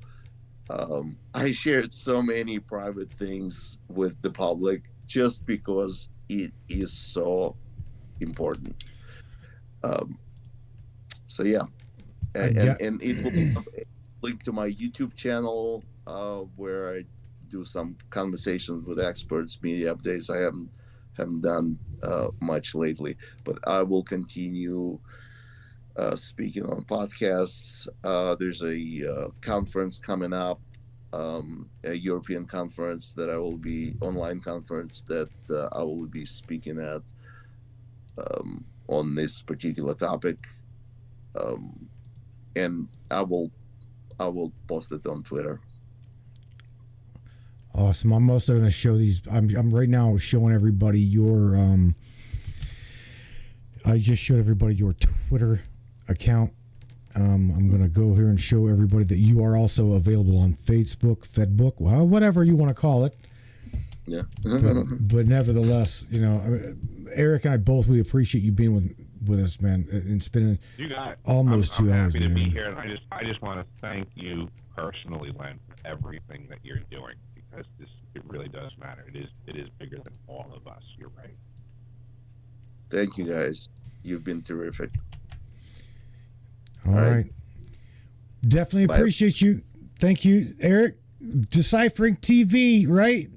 I shared so many private things with the public just because it is so important. So yeah, and it will have a link to my YouTube channel where I do some conversations with experts, media updates. I haven't done much lately, but I will continue speaking on podcasts. There's a conference coming up, a European conference that I will be online conference that I will be speaking at on this particular topic, and I will post it on Twitter. Awesome. I'm also going to show these. I'm right now showing everybody your. I just showed everybody your Twitter account. I'm going to go here and show everybody that you are also available on Facebook, Fedbook, well, whatever you want to call it. Yeah. but nevertheless, Eric and I both, we appreciate you being with us, man, and spending almost 2 hours. I'm happy to be here, and I just want to thank you personally, Len, for everything that you're doing, because it really does matter. It is bigger than all of us. You're right. Thank you, guys. You've been terrific. All right. Definitely appreciate you. Thank you, Eric. Deciphering TV, right?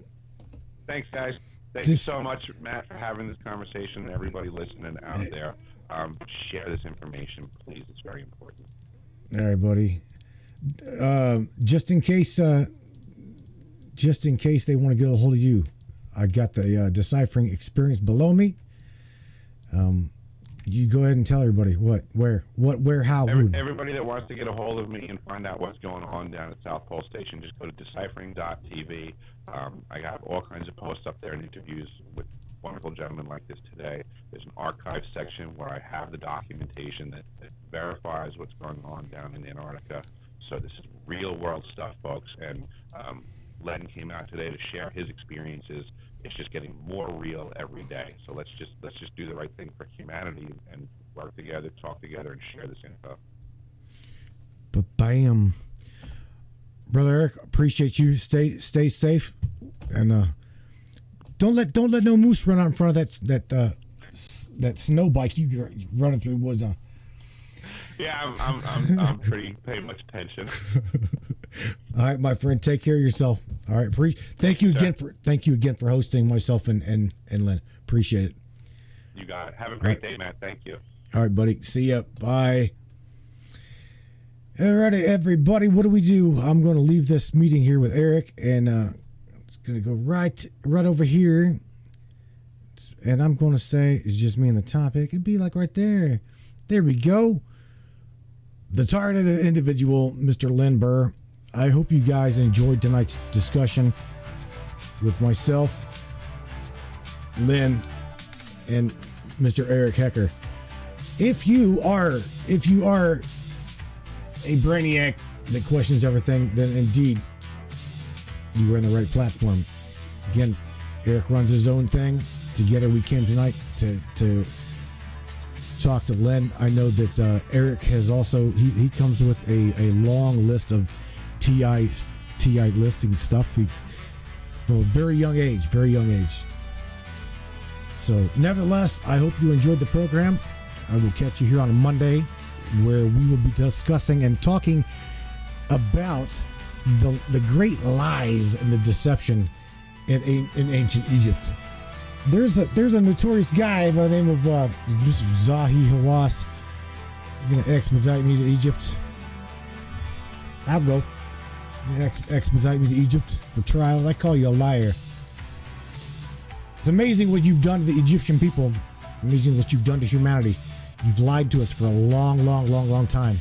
Thanks, guys. Thank you so much, Matt, for having this conversation, and everybody listening out there. Share this information, please. It's very important. All right, buddy. Just in case they want to get a hold of you, I got the deciphering experience below me. You go ahead and tell everybody what, where, how. Everybody that wants to get a hold of me and find out what's going on down at South Pole Station, just go to deciphering.tv. I have all kinds of posts up there and interviews with wonderful gentlemen like this today. There's an archive section where I have the documentation that verifies what's going on down in Antarctica. So this is real world stuff, folks. And Len came out today to share his experiences. It's just getting more real every day. So let's just do the right thing for humanity and work together, talk together, and share this info. But bam, brother Eric, appreciate you. Stay safe, and don't let no moose run out in front of that snow bike you running through the woods on. Yeah, I'm pretty paying much attention. All right, my friend, take care of yourself. All right, thank you again for hosting myself and Len. Appreciate it. You got it. Have a great day, Matt. Thank you. All right, buddy. See ya. Bye. All right, everybody. What do we do? I'm going to leave this meeting here with Eric, and it's going to go right over here. And I'm going to say it's just me and the topic. It'd be like right there. There we go. The targeted individual, Mr. Len Ber. I hope you guys enjoyed tonight's discussion with myself, Len, and Mr. Eric Hecker. If you are a brainiac that questions everything, then indeed you are in the right platform. Again, Eric runs his own thing. Together we came tonight to talk to Len. I know that Eric has also he comes with a long list of TI listing stuff from a very young age. So nevertheless, I hope you enjoyed the program. I will catch you here on a Monday where we will be discussing and talking about the great lies and the deception in ancient Egypt. There's a notorious guy by the name of Mr. Zahi Hawass. You're gonna expedite me to Egypt. I'll go. Expedite me to Egypt for trial. I call you a liar. It's amazing what you've done to the Egyptian people. Amazing what you've done to humanity. You've lied to us for a long time.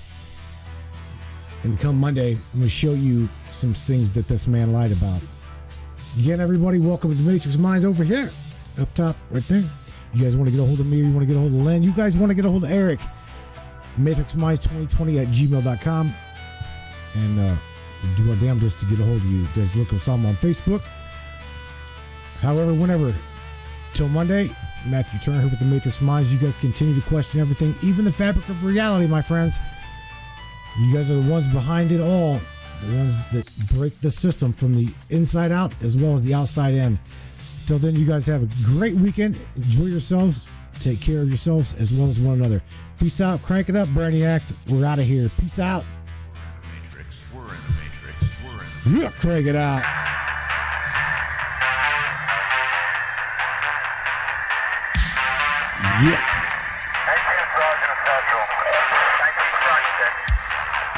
And come Monday, I'm going to show you some things that this man lied about. Again, everybody, welcome to the Matrix Minds over here. Up top, right there. You guys want to get a hold of me, or you want to get a hold of Len? You guys want to get a hold of Eric? MatrixMinds2020@gmail.com. And we'll do our damnedest to get a hold of you. You guys look us up on Facebook. However, whenever. Till Monday, Matthew Turner here with the Matrix Minds. You guys continue to question everything, even the fabric of reality, my friends. You guys are the ones behind it all. The ones that break the system from the inside out as well as the outside in. Till then, you guys have a great weekend. Enjoy yourselves. Take care of yourselves as well as one another. Peace out. Crank it up, Brainiacs. We're out of here. Peace out. Matrix. We're in the Matrix. We're in the Yeah, crank it out. Yeah.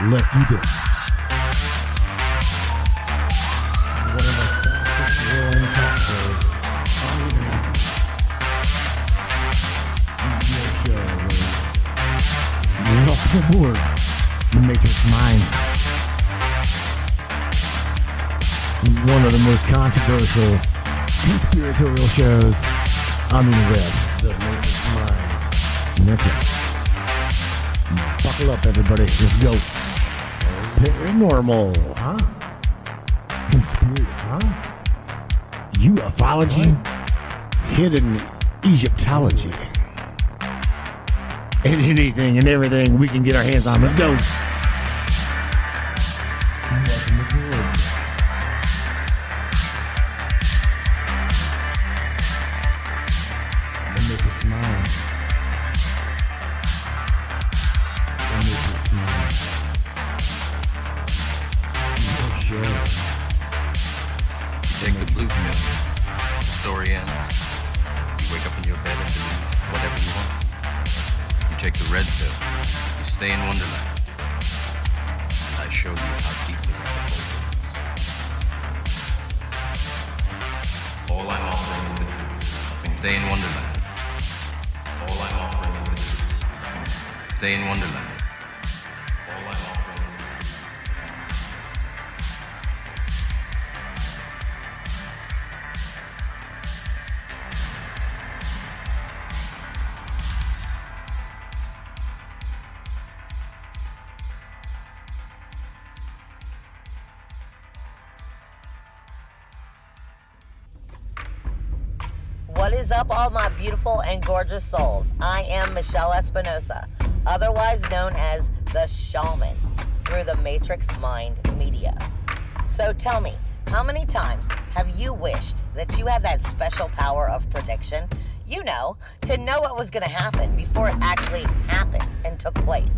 Let's do this. One of the fastest growing talk shows on the internet. Radio show. Welcome aboard, Matrix Minds. One of the most controversial conspiratorial shows on the web. The Matrix Minds. And that's right. Buckle up, everybody. Let's go. Paranormal, huh? Conspiracy, huh? Ufology? Hidden Egyptology. And anything and everything we can get our hands on. Let's go. Welcome aboard. The Matrix Minds. The Matrix Minds. Sure. You take the blue pill, the story ends. You wake up in your bed and believe whatever you want. You take the red pill, you stay in Wonderland. And I show you how deep the rabbit hole is. All I'm offering is the truth. Stay in Wonderland. All I'm offering is the truth. Stay in Wonderland. All I'm offering is the truth. What is up, all my beautiful and gorgeous souls? I am Michelle Espinosa, otherwise known as the Shaman, through the Matrix Mind Media. So tell me, how many times have you wished that you had that special power of prediction? You know, to know what was going to happen before it actually happened and took place.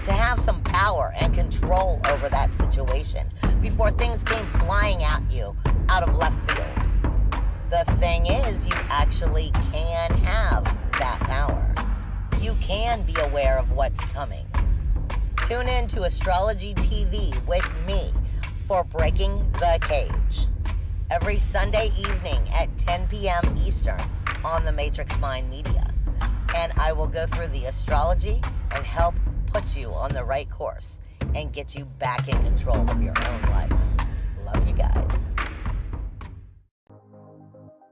To have some power and control over that situation before things came flying at you out of left field. The thing is, you actually can have that power. You can be aware of what's coming. Tune in to Astrology TV with me for Breaking the Cage. Every Sunday evening at 10 p.m. Eastern on the Matrix Mind Media. And I will go through the astrology and help put you on the right course and get you back in control of your own life. Love you guys.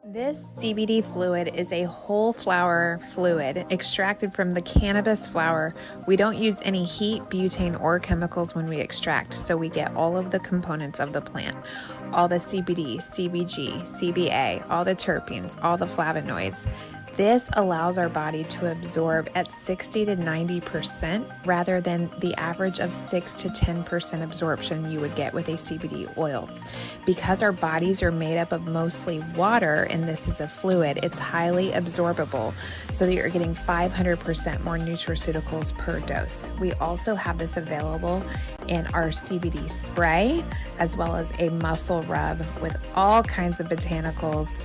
This CBD fluid is a whole flower fluid extracted from the cannabis flower. We don't use any heat, butane, or chemicals when we extract, so we get all of the components of the plant. All the CBD, CBG, CBA, all the terpenes, all the flavonoids. This allows our body to absorb at 60 to 90% rather than the average of 6 to 10% absorption you would get with a CBD oil. Because our bodies are made up of mostly water and this is a fluid, it's highly absorbable so that you're getting 500% more nutraceuticals per dose. We also have this available in our CBD spray as well as a muscle rub with all kinds of botanicals.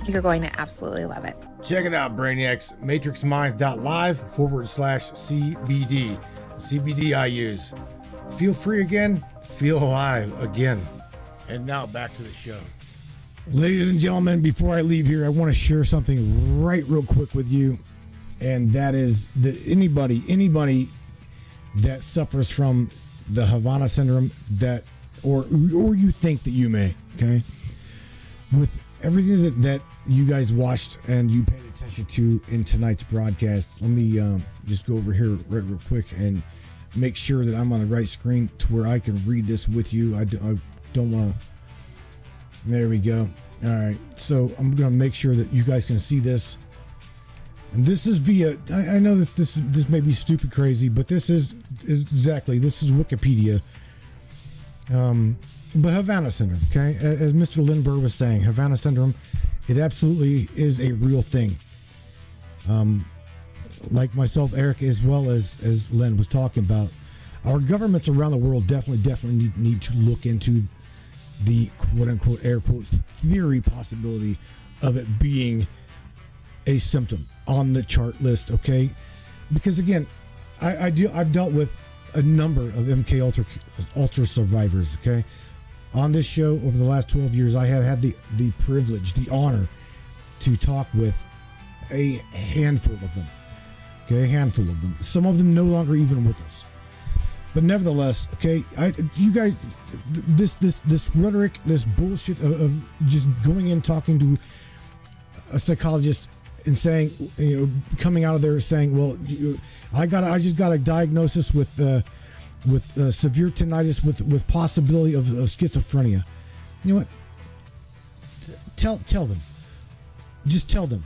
You're going to absolutely love it. Check it out, Brainiacs. MatrixMinds.live/CBD. CBD I use. Feel free again. Feel alive again. And now back to the show. Ladies and gentlemen, before I leave here, I want to share something right real quick with you. And that is that anybody that suffers from the Havana syndrome that or you think that you may, okay? With everything that you guys watched and you paid attention to in tonight's broadcast, let me just go over here right real quick and make sure that I'm on the right screen to where I can read this with you. I don't want to. There we go. All right. So I'm going to make sure that you guys can see this. And this is via, I know that this may be stupid crazy, but this is Wikipedia. But Havana syndrome, okay? As Mr. Len Ber was saying, Havana syndrome, it absolutely is a real thing. Like myself, Eric, as well as Len was talking about, our governments around the world definitely need to look into the quote-unquote, air quotes, theory possibility of it being a symptom on the chart list, okay? Because again, I've dealt with a number of MK Ultra survivors, okay? On this show over the last 12 years, I have had the privilege, the honor to talk with a handful of them, okay? A handful of them. Some of them no longer even with us. But nevertheless, okay, you guys, this rhetoric, this bullshit of just going in talking to a psychologist and saying, you know, coming out of there saying, well, I just got a diagnosis with severe tinnitus with possibility of schizophrenia. You know what? Tell them. Just tell them.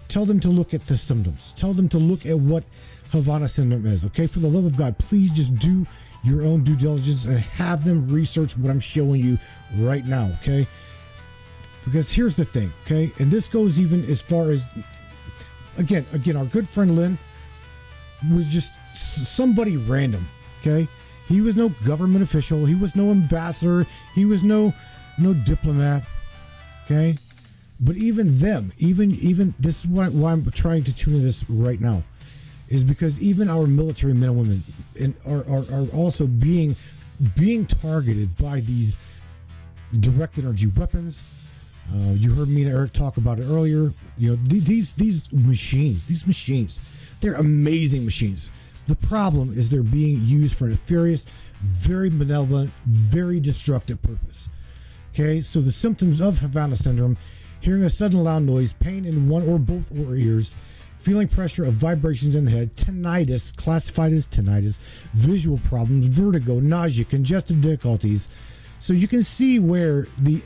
Tell them to look at the symptoms. Tell them to look at what Havana syndrome is, okay? For the love of God, please just do your own due diligence and have them research what I'm showing you right now, okay? Because here's the thing, okay? And this goes even as far as, again, our good friend Len was just somebody random, okay? He was no government official. He was no ambassador. He was no diplomat, okay? But even them, even this is why I'm trying to tune in this right now, is because even our military men and women are also being targeted by these direct energy weapons. You heard me and Eric talk about it earlier. You know, these machines, they're amazing machines. The problem is they're being used for a nefarious, very malevolent, very destructive purpose. Okay, so the symptoms of Havana syndrome: hearing a sudden loud noise, pain in one or both ears, feeling pressure of vibrations in the head, tinnitus, classified as tinnitus, visual problems, vertigo, nausea, congestive difficulties. So you can see where the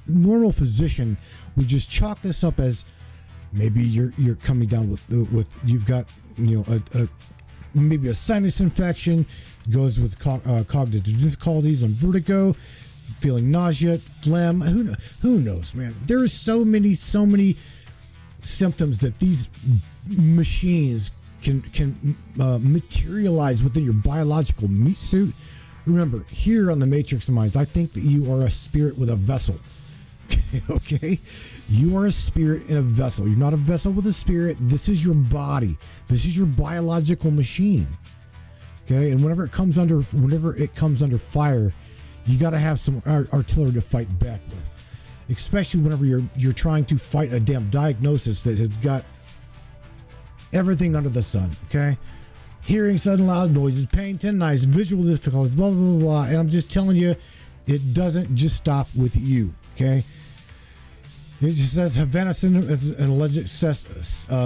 normal physician would just chalk this up as maybe you're coming down with you've got, you know, maybe a sinus infection, goes with cognitive difficulties and vertigo, feeling nausea, phlegm. Who knows, man? There are so many symptoms that these machines can materialize within your biological meat suit. Remember, here on the Matrix of Minds, I think that you are a spirit with a vessel. Okay? You are a spirit in a vessel. You're not a vessel with a spirit. This is your body. This is your biological machine. Okay? And whenever it comes under fire, you got to have some artillery to fight back with. Especially whenever you're trying to fight a damn diagnosis that has got everything under the sun, okay? Hearing sudden loud noises, pain, tinnitus, visual difficulties, blah, blah, blah, blah. And I'm just telling you, it doesn't just stop with you, okay? It just says Havana syndrome is an alleged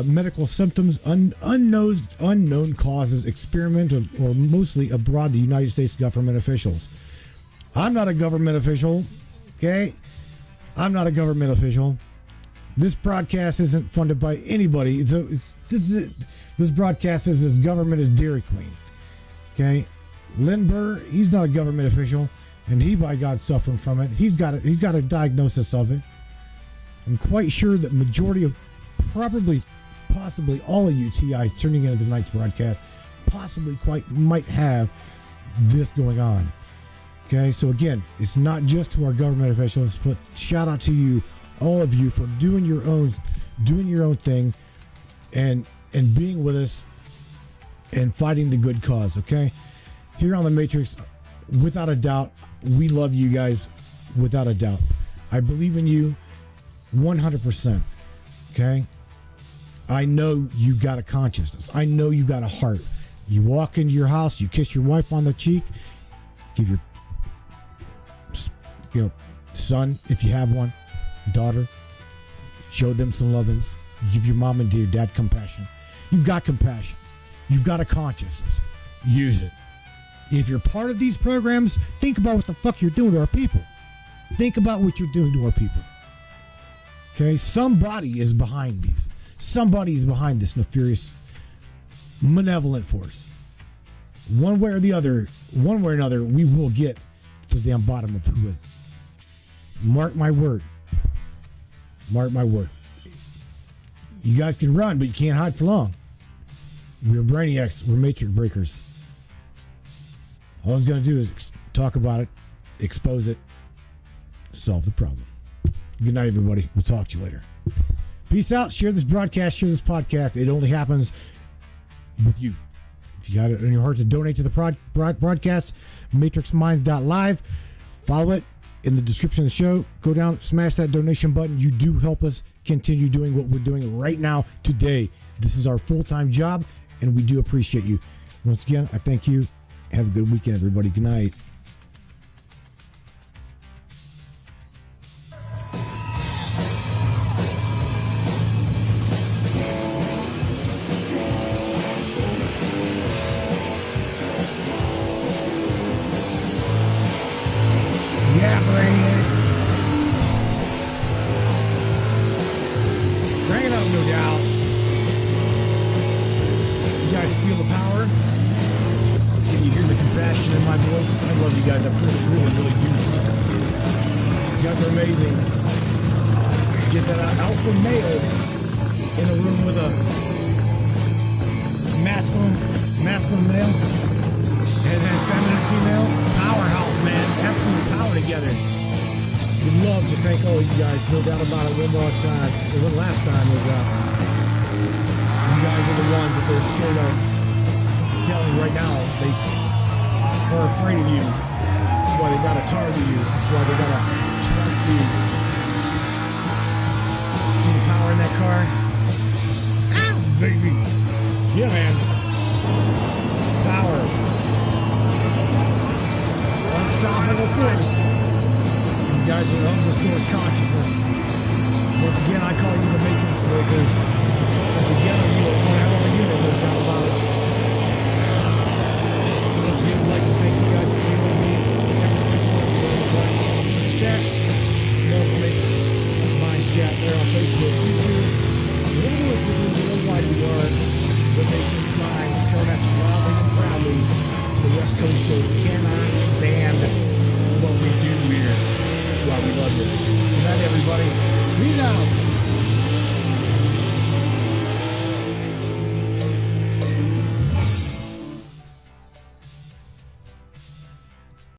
medical symptoms, unknown causes, experimental or mostly abroad the United States government officials. I'm not a government official, okay? I'm not a government official, This broadcast isn't funded by anybody. This broadcast is as government as Dairy Queen. Okay, Len Ber, he's not a government official, and he, by God, suffering from it. He's got a diagnosis of it. I'm quite sure that majority of, possibly all of you TIs turning into tonight's broadcast might have this going on. Okay, so again, it's not just to our government officials, but shout out to you, all of you, for doing your own thing, and being with us and fighting the good cause. Okay, here on the Matrix, without a doubt, we love you guys. Without a doubt, I believe in you 100%. Okay, I know you got a consciousness. I know you got a heart. You walk into your house, you kiss your wife on the cheek, give your son, if you have one, daughter, show them some lovins. Give your mom and your dad compassion. You've got compassion. You've got a consciousness. Use it. If you're part of these programs, think about what the fuck you're doing to our people. Think about what you're doing to our people. Okay? Somebody is behind these. Somebody is behind this nefarious, malevolent force. One way or another, we will get to the damn bottom of who is. Mark my word. Mark my word. You guys can run, but you can't hide for long. We're brainiacs. We're matrix breakers. All it's going to do is talk about it, expose it, solve the problem. Good night, everybody. We'll talk to you later. Peace out. Share this broadcast. Share this podcast. It only happens with you. If you got it in your heart to donate to the broadcast, matrixminds.live. Follow it in the description of the show. Go down, smash that donation button. You do help us continue doing what we're doing right now, today. This is our full-time job, and we do appreciate you. Once again, I thank you. Have a good weekend, everybody. Good night. Consciousness. Once again, I call you the Matrix Workers. Together, we are one.